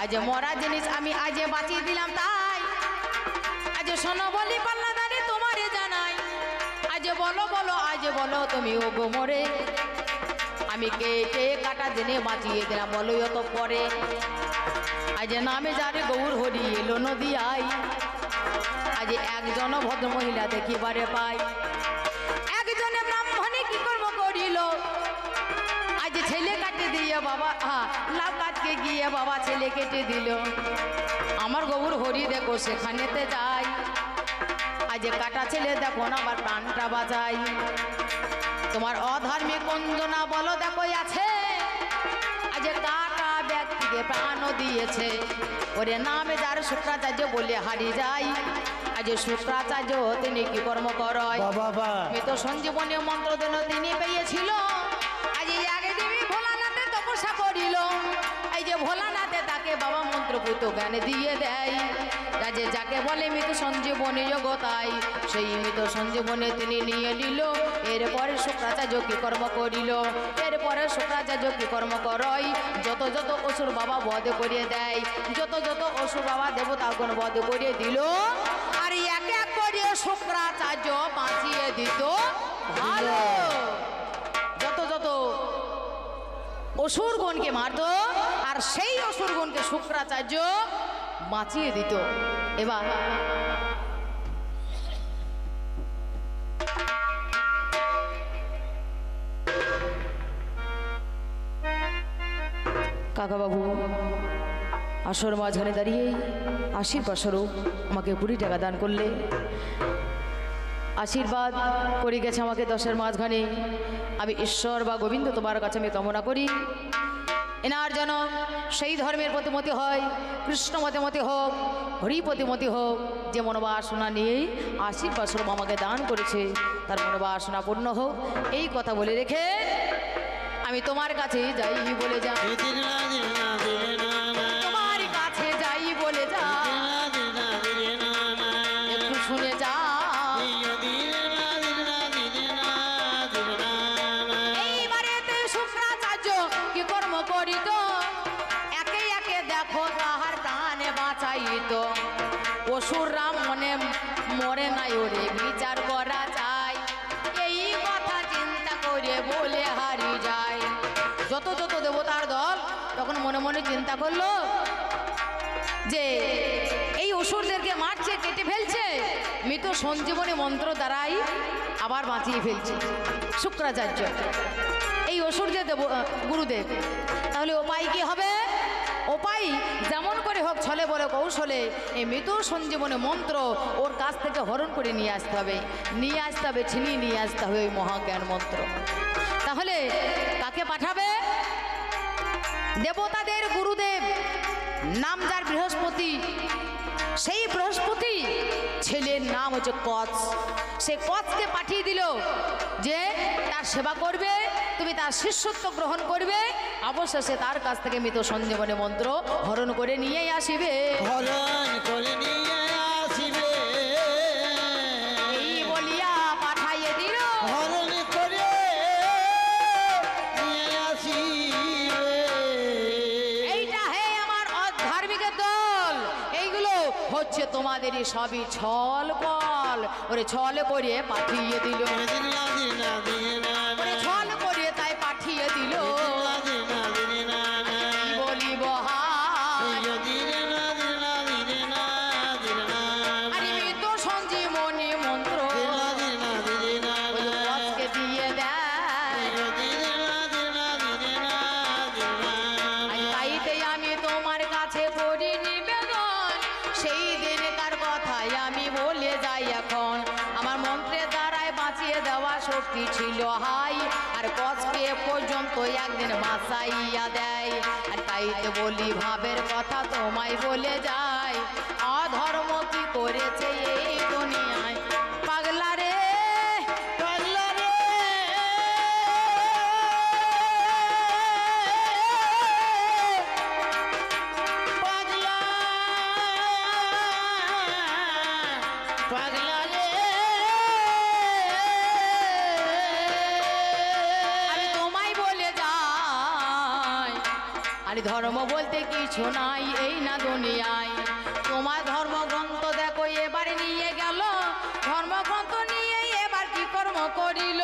আজ মরা জিনিস আমি আজ বাঁচিয়ে দিলাম। তাই আজ শোনো বলি পাল্লা দাঁড়ে তোমারে জানাই, আজ বলো বলো আজ বলো তুমি ও গো মরে। আমি কেটে কাটা দিনে বাঁচিয়ে দিলাম, বলো অত পরে। আজ নামে যারে গৌর হরি এলো নদিয়ায়, আজ একজন ভদ্র মহিলা দেখিবারে পাই। একজনে ব্রাহ্মণে কি কর্ম করিল, আজ ছেলে কাটে দিয়ে বাবা লাভ কাটকে গিয়ে বাবা ছেলে কেটে দিল। আমার গৌর হরি দেখো সেখানেতে যাই, আজ কাটা ছেলে দেখো না আমার প্রাণটা বাঁচাই। তোমার অধর্মী কঞ্জনা বলো দেখো আছে, আজ কাটা ব্যক্তিকে প্রাণ দিয়েছে। ওরে নামে যার শুক্রাচার্য বলে হারিয়ে যায়, আজ শুক্রাচার্য তিনি কি কর্ম করয়। বাবা মৃত সঞ্জীবনী মন্ত্র দেন তিনি পেয়েছিল, আজ আগে দেবী ভোলানাথে তপস্যা করিল। এই যে ভোলানাথে তাকে বাবা মন্ত্রপুত জ্ঞান দিয়ে দেয়। রাজে যাকে বলে মৃত সঞ্জীবনী জগতাই, সেই মৃত সঞ্জীবনী তিনি নিয়ে নিল। এরপরে শুক্রাচার্য কি কর্ম করিল, এরপরে শুক্রাচার্য কি কর্ম করয়। যত যত অসুর বাবা বধ করিয়ে দেয়, যত যত অসুর বাবা দেবতাগণ বধ করিয়ে দিল। আর এক এক করে শুক্রাচার্য বাঁচিয়ে দিত ভালো। যত যত অসুরগণকে মারত, আর সেই অসুরগণকে শুক্রাচার্য বাঁচিয়ে দিত। এবার কাকাবাবু আসর মাঝখানে দাঁড়িয়েই আশীর্বাদ স্বরূপ আমাকে 20 টাকা দান করলে। আশীর্বাদ করে গেছে আমাকে 10-এর মাঝখানে। আমি ঈশ্বর বা গোবিন্দ তোমার কাছে আমি কামনা করি এনার যেন সেই ধর্মের প্রতিমতি হয়, কৃষ্ণ মতিমতি হোক, হরি প্রতিমতি হোক। যে মনোবাসনা নিয়েই আশীর্বাদ স্বরূপ আমাকে দান করেছে তার মনোবাসনা পূর্ণ হোক, এই কথা বলে রেখে আমি তোমার কাছে যাই বলে যা, তোমার কাছে যাই বলে যা, একটু শুনে যা। এইবারেতে শুক্রাচার্য কি কর্ম করিত, একে একে দেখো তাহার প্রাণে বাঁচাইত। অসুররা মনে মরে নাই ওরে বিচার করা যায়, এই কথা চিন্তা করে বলে হারি যায়। যত যত দেবতার দল তখন মনে মনে চিন্তা করলো যে এই অসুরদেরকে মারছে, কেটে ফেলছে, মৃত সঞ্জীবনী মন্ত্র দ্বারাই আবার বাঁচিয়ে ফেলছে শুক্রাচার্য এই অসুর যে গুরুদেব। তাহলে উপায় কি হবে? উপায় যেমন করে হোক ছলে বলে কৌশলে এই মৃত সঞ্জীবনী মন্ত্র ওর কাছ থেকে হরণ করে নিয়ে আসতে হবে, ছিনিয়ে নিয়ে আসতে হবে ওই মহাজ্ঞান মন্ত্র। তাহলে কাকে পাঠাবে? দেবতাদের গুরুদেব, নাম যার বৃহস্পতি, সেই বৃহস্পতি ছেলের নাম হচ্ছে কচ। সে কচকে পাঠিয়ে দিল যে তার সেবা করবে, তুমি তার শিষ্যত্ব গ্রহণ করবে, অবশেষে তার কাছ থেকে মৃত সঞ্জীবনী মন্ত্র হরণ করে নিয়ে আসিবে। হরণ করে নিয়ে আসিবে। এই বলিয়া পাঠাইয়ে দিল। হরণ করে নিয়ে আসিবে। এইটা হে আমার অধার্মিকের দল, এইগুলো হচ্ছে তোমাদেরই সবই ছল কল। ওরে ছল করে পাঠিয়ে দিল, ওরে ছল করে তাই পাঠিয়ে দিল। কি বলিব হায়, আরে মৃত সঞ্জীবনী মন্ত্র ওই কচকে দিয়ে দেয়। তাইতে আমি তোমার কাছে করি নিবেদন, সেই দিনকার কথাই আমি বলে যাই এখন। আমার মন্ত্রের দ্বারাই বাঁচিয়ে দেওয়া শক্তি ছিল হাই, আর কচকে পর্যন্ত একদিন বাঁচাইয়া দেয়। আর তাইতে বলি ভাবের কথা তোমায় বলে যায়, অধর্ম কি করেছে এই দুনিয়ায়। পাগলা রে পাগলা রে, পাগলা, পাগলা রে। আমি তোমায় বলে যাই, আরে ধর্ম বলতে কিছু নাই এই না দুনিয়ায়। তোমার ধর্মগ্রন্থ দেখো এবারে নিয়ে গেল, ধর্মগ্রন্থ নিয়ে এবার কি কর্ম করিল।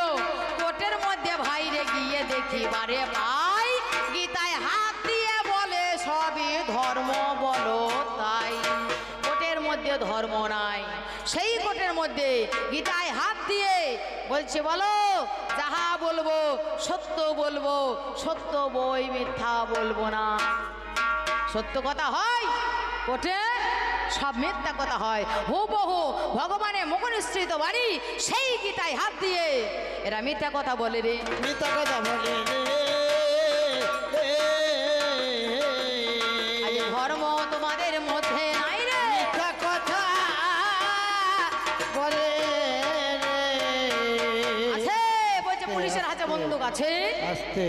কোটের মধ্যে ভাইরে গিয়ে দেখিবারে ভাই, গীতায় হাত দিয়ে বলে সবই ধর্ম বলো তাই। কোটের মধ্যে ধর্ম নাই, সেই কোটের মধ্যে গীতায় হাত দিয়ে বলছে বলো যাহা বলবো সত্য বলবো, সত্য বই মিথ্যা বলবো না। সত্য কথা হয় কোটে, সব মিথ্যা কথা হয়। হুবহু ভগবানের মুখ নিঃসৃত বাণী সেই গীতায় হাত দিয়ে এরা মিথ্যা কথা বলে রে। মিথ্যা কথা বলে রে। আজ ধর্ম তোমাদের মধ্যে নাই রে। মিথ্যা কথা বলে রে। আছে বলছে পুলিশের হাতে বন্দুক আছে। আস্তে।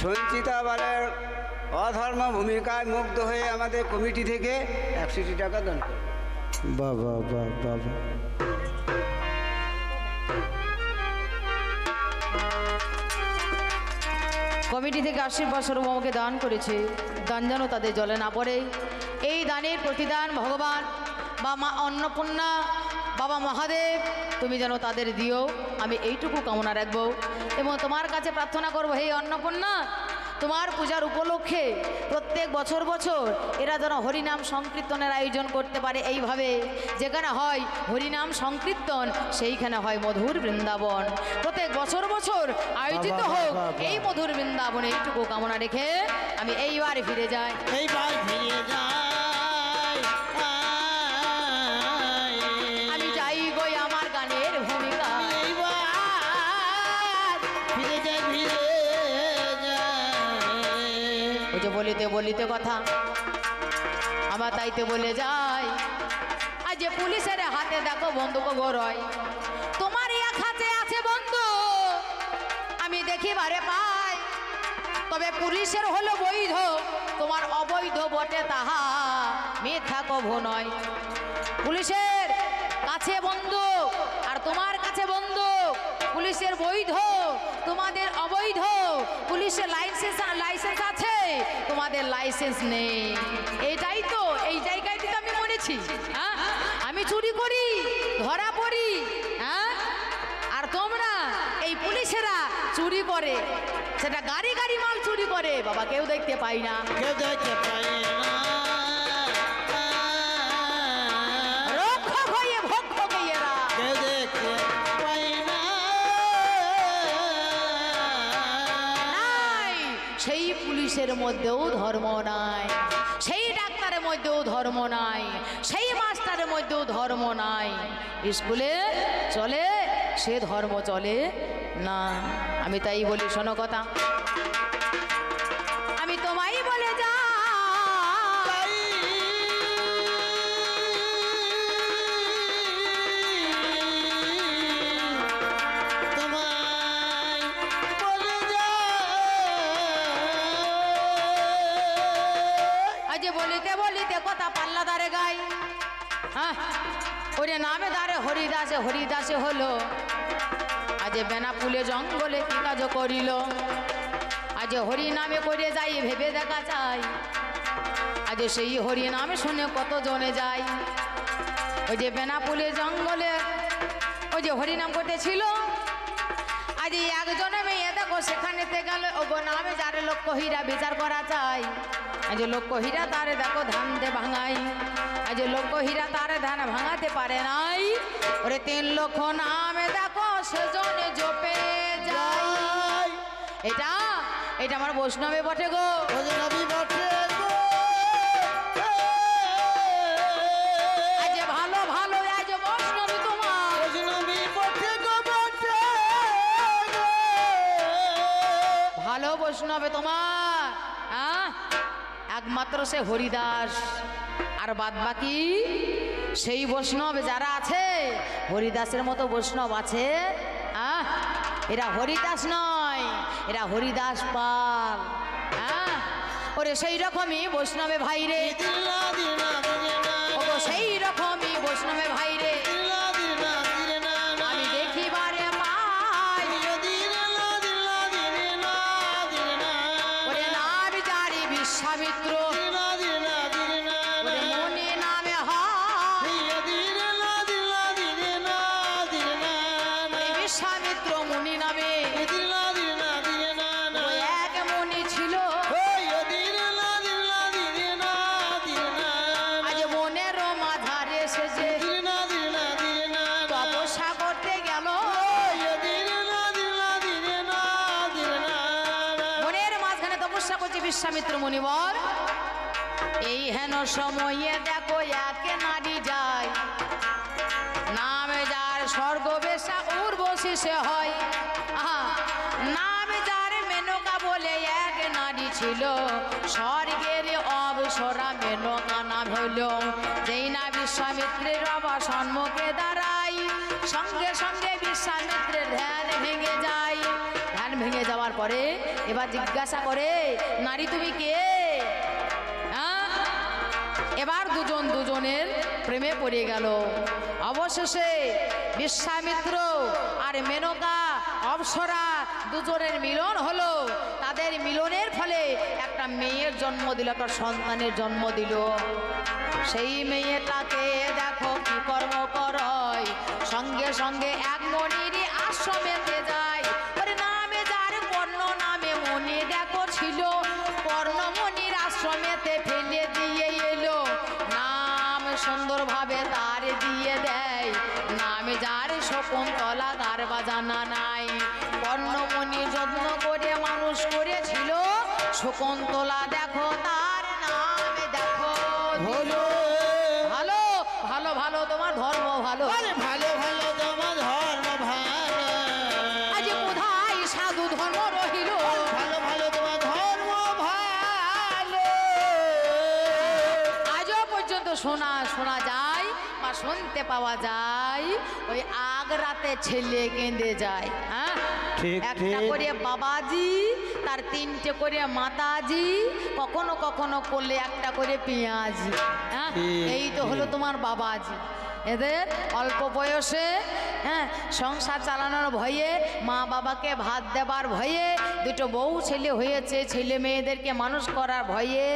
সঞ্চিতা বারের অধর্ম ভূমিকায় মুগ্ধ হয়ে আমাদের কমিটি থেকে 100 টাকা দান করে। বাবা বাবা। কমিটি থেকে 80 স্বরূপ আমাকে দান করেছে, দান যেন তাদের জলে না পড়ে। এই দানের প্রতিদান ভগবান বা মা অন্নপূর্ণা, বাবা মহাদেব তুমি যেন তাদের দিও, আমি এইটুকু কামনা রাখবো। এবং তোমার কাছে প্রার্থনা করবো, হে অন্নপূর্ণা, তোমার পূজার উপলক্ষে প্রত্যেক বছর বছর এরা যেন হরিনাম সংকীর্তনের আয়োজন করতে পারে। এইভাবে যেখানে হয় হরিনাম সংকীর্তন সেইখানে হয় মধুর বৃন্দাবন। প্রত্যেক বছর বছর আয়োজিত হোক এই মধুর বৃন্দাবন, এইটুকু কামনা রেখে আমি এইবার ফিরে যাই। এইবার ফিরে যাই। আমি যাই গই আমার গানের ভূমিকা। এইবার ফিরে যাই, ফিরে যাই। ওই যে বলিতে বলিতে কথা আমার তাইতে বলে যাই। আজ যে পুলিশের হাতে দেখো বন্দুক গরয়, তোমার এক হাতে আছে বন্ধু আমি দেখিবারে পাই। তবে পুলিশের হলো বৈধ, তোমার অবৈধ বটে তাহা মিথ্যা কভু নয়। পুলিশের কাছে বন্দুক আর তোমার কাছে বন্দুক, পুলিশের বৈধ তোমাদের অবৈধ। পুলিশের লাইসেন্স আছে, তোমাদের লাইসেন্স নেই। এইটাই তো, এই জায়গাটি তো আমি মরেছি। হ্যাঁ, আমি চুরি করি, ধরা পড়ি। হ্যাঁ, আর তোমরা এই পুলিশেরা চুরি করে, সেটা গাড়ি গাড়ি মাল চুরি করে, বাবা কেউ দেখতে পাই না। কেউ দেখতে পাই না। রক্ষক হয়ে ভক্ষক এরা। কেউ দেখতে পাই না। না পুলিশের মধ্যেও ধর্ম নাই, সেই ডাক্তারের মধ্যেও ধর্ম নাই, সেই মাস্টারের মধ্যেও ধর্ম নাই। স্কুলে চলে সে ধর্ম চলে না। আমি তাই বলি শোনো কথা, আমি তোমায় বলে যা তোমায় বলে যাই। আজ বলিতে বলিতে কথা পাল্লা দারে গাই। হ্যাঁ, ওরে নামে দারে হরিদাসে হরিদাসে হলো। আজ বেনাপুলে জঙ্গলে কি কাজ করিল, আজ হরি নামে করে যাই ভেবে দেখা চাই। আজ সেই হরি নামে শুনে কত জনে যায়। ওই যে বেনাপুলে জঙ্গলে ওই যে হরি নাম করতেছিল, আজ একজনে মেয়ে দেখো সেখানেতে গেল, ওগো নামে যারে লক্ষ্য হীরা বিচার করা চাই। আজ লক্ষ্য হীরা তারে দেখো ধান দে ভাঙাই, আজ লক্ষ্য হীরা তারে ধান ভাঙাতে পারে নাই। ওরে 3 লক্ষ নামে দেখো সেজনে জপে যায়। এটা এটা আমার বৈষ্ণবে বটে গো, বৈষ্ণবী বটে গো। আজ ভালো ভালো আজ বৈষ্ণবী তোমার, বৈষ্ণবী বটে গো, বটে গো। ভালো বৈষ্ণবে তোমার। হ্যাঁ, একমাত্র সে হরিদাস, আর বাদ বাকি সেই বৈষ্ণব যারা আছে, হরিদাসের মতো বৈষ্ণব আছে? এরা হরিদাস নয়, এরা হরিদাস পাল। হ্যাঁ, ওরে সেই রকমই বৈষ্ণবে ভাইরে, দিলা দিনা দিনা না, ওগো সেই রকমই বৈষ্ণবে ভাইরে দিলা দিনা দিনা না, আমি দেখিবারে পাই। দিলা দিলা দিনা দিনা ওরে নাম জারি বিশ্বামিত্র, দিনা দিনা দিনা ওরে মনে নামে হয় দিলা দিলা দিনা দিনা ওই বিশ্বামিত্র মুনি নামে দিলা দিনা দিনা না, ওই এক মুনি ছিল। ওই দিলা দিলা দিনা দিনা আজ মনেরও মাঝারে এসেছে দিনা দিনা দিনা তপস্যা করতে গেল, মনের মাঝখানে তপস্যা করছে বিশ্বামিত্র মুনিবর। এই হেন সময়ে দেখো একে নারী যায়, নামে যার স্বর্গ বেশা উর্বশী সে হয়। আহা, নামে যার মেনকা বলে এক নারী ছিল, স্বর্গের অবসরা মেনকা নাম হইল। যেই না বিশ্বামিত্রের বাবা সম্মুখে দাঁড়াই, সঙ্গে সঙ্গে বিশ্বামিত্রের ধ্যান ভেঙে যায়। ধ্যান ভেঙে যাওয়ার পরে এবার জিজ্ঞাসা করে, নারী তুমি কে? এবার দুজন দুজনের প্রেমে পড়ে গেল। অবশেষে বিশ্বামিত্র আর মেনকা অপ্সরা দুজনের মিলন হলো। তাদের মিলনের ফলে একটা মেয়ের জন্ম দিল, একটা সন্তানের জন্ম দিল। সেই মেয়েটাকে দেখো কি কর্ম করয়, সঙ্গে সঙ্গে এক মনির আশ্রমেতে যায়। ওরে নামে যার কর্ণ নামে মনি দেখো ছিল, কর্ণমণির আশ্রমেতে ফেলে দিয়ে এলো। নাম সুন্দরভাবে তার দিয়ে দেয়, নামে যার শকুন্তলা তার বাজানা নাই। কর্ণমণি যত্ন করে মানুষ করেছিল, শকুন্তলা দেখো তার নামে দেখো হলো ভালো ভালো ভালো তোমার ধর্ম ভালো। ভালো ভালো তোমার ধর্ম ভালো, আজ কোথায় সাধু ধর্ম রহিল, ভালো ভালো তোমার ধর্ম ভালো। আজও পর্যন্ত শোনা যায় বা শুনতে পাওয়া যায়, ওই আগ রাতে ছেলে কেঁদে যায়। হ্যাঁ, ঠিক, একটা ঠিক। করে বাবাজি, তার 3টে করে মাতাজি, কখনো কখনো করলে একটা করে পেঁয়াজি। হ্যাঁ, ঠিক, এই তো হলো তোমার বাবাজি। এদের অল্প বয়সে হ্যাঁ সংসার চালানোর ভয়ে, মা বাবাকে ভাত দেবার ভয়ে, দুটো বউ ছেলে হয়েছে, ছেলে মেয়েদেরকে মানুষ করার ভয়ে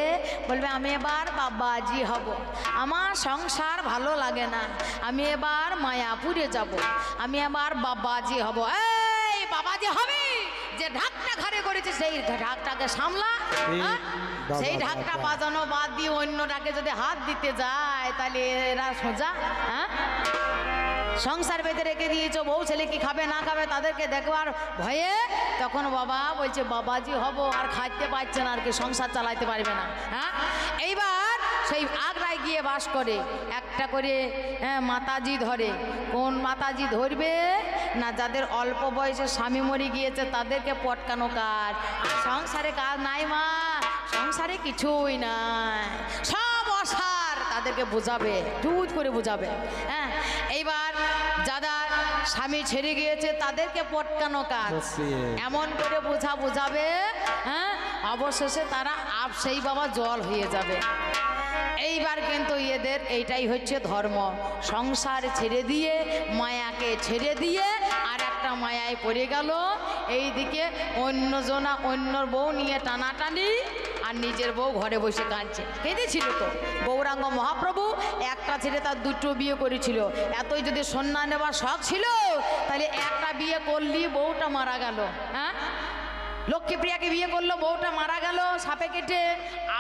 বলবে আমি এবার বাবাজি হব, আমার সংসার ভালো লাগে না, আমি এবার মায়াপুরে যাব, আমি এবার বাবাজি হব। এই বাবাজি হবে, যে ঢাকটা ঘরে করেছে সেই ঢাকটাকে সামলা। হ্যাঁ? বাবা, সেই ঢাকটা বাবা। বাজানো বাদ দিয়ে অন্যটাকে যদি হাত দিতে যায় তাহলে এরা সোজা। হ্যাঁ, সংসার বেঁধে রেখে দিয়েছো, বউ ছেলে কি খাবে না খাবে তাদেরকে দেখবার ভয়ে তখন বাবা বলছে বাবাজি হব, আর খাইতে পারছে না, আর কি সংসার চালাইতে পারবে না। হ্যাঁ, এইবার সেই আগ্রায় গিয়ে বাস করে একটা করে মাতাজি ধরে। কোন মাতাজি ধরবে না? যাদের অল্প বয়সে স্বামী মরে গিয়েছে তাদেরকে পটকানো কাজ। আর সংসারে কাজ নাই মা, সংসারে কিছুই নাই, সব অসার, তাদেরকে বোঝাবে, জুজ করে বোঝাবে। হ্যাঁ, এইবার যাদের স্বামী ছেড়ে গিয়েছে তাদেরকে পটকানো কাজ, এমন করে বোঝাবে। হ্যাঁ, অবশেষে তারা সেই বাবা জল হয়ে যাবে। এইবার কিন্তু এদের এইটাই হচ্ছে ধর্ম, সংসার ছেড়ে দিয়ে মায়াকে ছেড়ে দিয়ে আর একটা মায়ায় পড়ে গেল। এইদিকে অন্যজনা অন্যর বউ নিয়ে টানাটানি, আর নিজের বউ ঘরে বসে কাঁদছে। কেঁদেছিল তো গৌরাঙ্গ মহাপ্রভু, একটা ছেড়ে তার দুটো বিয়ে করেছিল। এতই যদি সন্না নেবার শখ ছিল তাহলে একটা বিয়ে করলি বউটা মারা গেল। হ্যাঁ, লক্ষ্মীপ্রিয়াকে বিয়ে করলো, বউটা মারা গেল সাপে কেটে,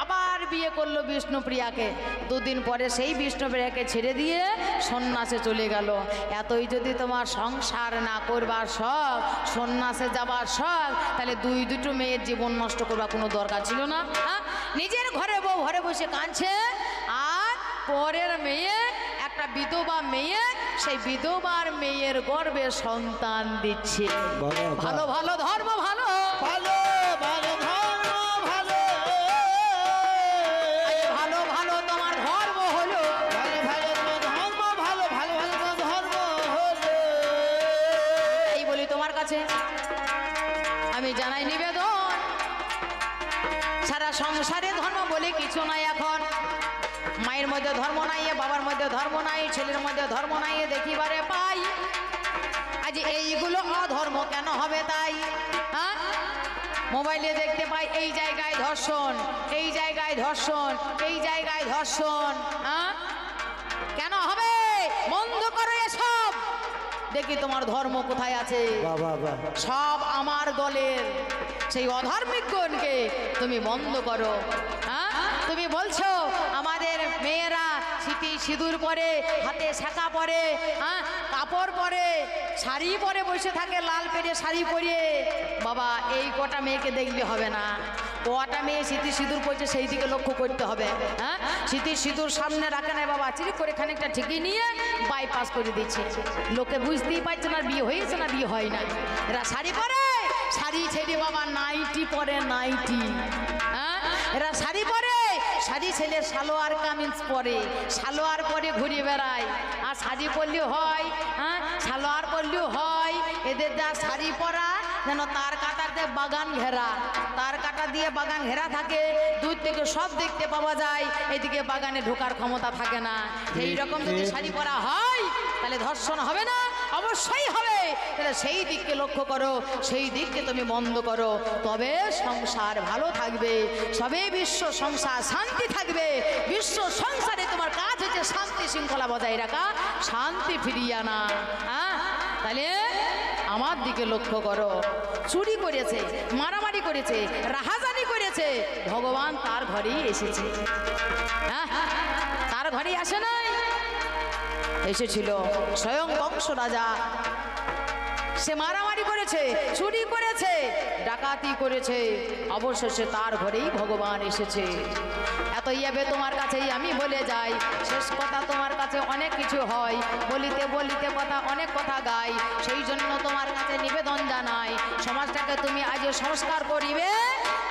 আবার বিয়ে করলো বিষ্ণুপ্রিয়াকে। দুদিন পরে সেই বিষ্ণুপ্রিয়াকে ছেড়ে দিয়ে সন্ন্যাসে চলে গেল। এতই যদি তোমার সংসার না করবার শখ, সন্ন্যাসে যাবার শখ, তাহলে দুটো মেয়ের জীবন নষ্ট করবার কোনো দরকার ছিল না। হ্যাঁ, নিজের ঘরে বউ ঘরে বসে কাঁদছে, আর পরের মেয়ে একটা বিধবা মেয়ে, সেই বিধবার মেয়ের গর্ভে সন্তান দিচ্ছে। ভালো ভালো ধর্ম ভালো, ভালো ভালো ধর্ম ভালো, ভালো ভালো তোমার ধর্ম হলো, ভালো ভালো ধর্ম ভালো, ভালো ভালো ধর্ম হলো। এই বলি তোমার কাছে আমি জানাই নিবেদন, সারা সংসারে ধর্ম বলে কিছু নাই। এখন মায়ের মধ্যে ধর্ম নাই, বাবার মধ্যে ধর্ম নাই, ছেলের মধ্যে ধর্ম নাই, দেখিবারে পাই। আজ এইগুলো অধর্ম কেন হবে তাই? হ্যাঁ, মোবাইলে দেখতে পাই এই জায়গায় ধর্ষণ, এই জায়গায় ধর্ষণ, এই জায়গায় ধর্ষণ। হ্যাঁ, কেন হবে? বন্ধ করো এসব। দেখি তোমার ধর্ম কোথায় আছে। সব আমার দলের সেই অধার্মিকগণকে তুমি বন্ধ করো। হ্যাঁ, তুমি বলছো আমাদের মেয়েরা সিঁথি সিঁদুর পরে, হাতে শাঁখা পরে, হ্যাঁ কাপড় পরে, শাড়ি পরে বসে থাকে, লাল পেরে শাড়ি পরিয়ে। বাবা, এই কটা মেয়েকে দেখলে হবে না, কটা মেয়ে সিঁথি সিঁদুর পড়ছে সেই দিকে লক্ষ্য করতে হবে। হ্যাঁ, সিঁথি সিঁদুর সামনে রাখে না বাবা, চিরি করে খানিকটা ঠিকই নিয়ে বাইপাস করে দিচ্ছে। লোকে বুঝতেই পারছে না বিয়ে হয়েছে না বিয়ে হয় না। এরা শাড়ি পরে, শাড়ি ছেড়ে বাবা নাইটি পরে, নাইটি। হ্যাঁ, এরা শাড়ি পরে, শাড়ি ছেলে সালোয়ার কামিজ পরে, সালোয়ার পরে ঘুরে বেড়ায়। আর শাড়ি পরলেও হয়, হ্যাঁ সালোয়ার পরলেও হয়। এদের যা শাড়ি পরা যেন তার কাটাতে বাগান ঘেরা, তার কাটা দিয়ে বাগান ঘেরা থাকে, দূর থেকে সব দেখতে পাওয়া যায়, এদিকে বাগানে ঢোকার ক্ষমতা থাকে না। সেই রকম যদি শাড়ি পরা হয় তাহলে ধর্ষণ হবে না? অবশ্যই হবে। তাহলে সেই দিককে লক্ষ্য করো, সেই দিককে তুমি বন্ধ করো, তবে সংসার ভালো থাকবে, সবে বিশ্ব সংসার শান্তি থাকবে। বিশ্ব সংসারে তোমার কাজ হচ্ছে শান্তি শৃঙ্খলা বজায় রাখা, শান্তি ফিরিয়ে আনা। হ্যাঁ, তাহলে আমার দিকে লক্ষ্য করো। চুরি করেছে, মারামারি করেছে, রাহাজানি করেছে, ভগবান তার ঘরেই এসেছে। হ্যাঁ, তার ঘরেই আসে নাই, এসেছিল স্বয়ং বংশ রাজা। সে মারামারি করেছে, চুরি করেছে, ডাকাতি করেছে, অবশেষে তার ঘরেই ভগবান এসেছে। এত ইয়াবে তোমার কাছেই আমি বলে যাই, শেষ কথা তোমার কাছে অনেক কিছু হয়, বলিতে বলিতে কথা অনেক কথা গাই। সেই জন্য তোমার কাছে নিবেদন জানাই, সমাজটাকে তুমি আজ সংস্কার করিবে,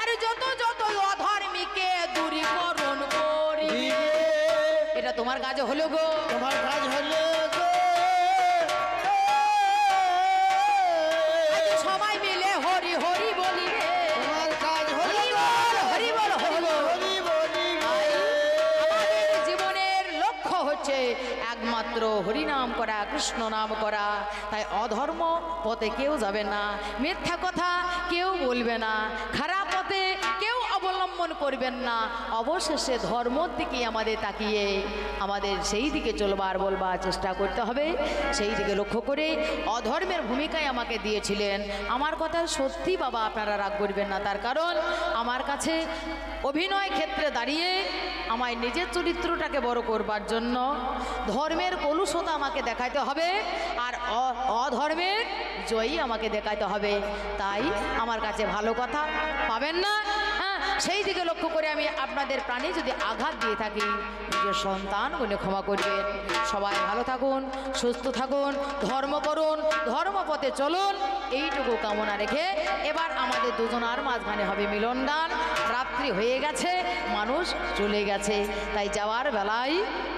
আর যত যত অধর্মীকে দূরীকরণ করিবে। এটা তোমার কাজ হলো গো, তোমার কাজ হলো গো। সবাই মিলে হরি হরি বলিবে, তোমার কাজ হলো হরি গো। বল, হরি বল, হরি বল। হরি বলিবে। আমাদের জীবনের লক্ষ্য হচ্ছে একমাত্র হরিনাম করা, কৃষ্ণ নাম করা। তাই অধর্ম পথে কেউ যাবে না, মিথ্যা কথা কেউ বলবে না, খারাপ পথে কেউ অবলম্বন অবলম্বন করবেন না, অবশেষে ধর্মর দিকে আমাদের তাকিয়ে আমাদের সেই দিকে চলবার বলবার চেষ্টা করতে হবে। সেই দিকে লক্ষ্য করে অধর্মের ভূমিকায় আমাকে দিয়েছিলেন। আমার কথা সত্যি বাবা, আপনারা রাগ করবেন না। তার কারণ আমার কাছে অভিনয় ক্ষেত্রে দাঁড়িয়ে আমায় নিজের চরিত্রটাকে বড় করবার জন্য ধর্মের কলুষতা আমাকে দেখাইতে হবে, আর অধর্মের জয়ী আমাকে দেখাইতে হবে। তাই আমার কাছে ভালো কথা পাবেন না। হ্যাঁ, সেই দিকে লক্ষ্য করে আমি আপনাদের প্রাণে যদি আঘাত দিয়ে থাকি, নিজের সন্তান বলে ক্ষমা করবেন। সবাই ভালো থাকুন, সুস্থ থাকুন, ধর্ম করুন, ধর্মপথে চলুন, এইটুকু কামনা রেখে এবার আমাদের দুজনার মাঝখানে হবে মিলন গান। রাত্রি হয়ে গেছে, মানুষ চলে গেছে, তাই যাওয়ার বেলায়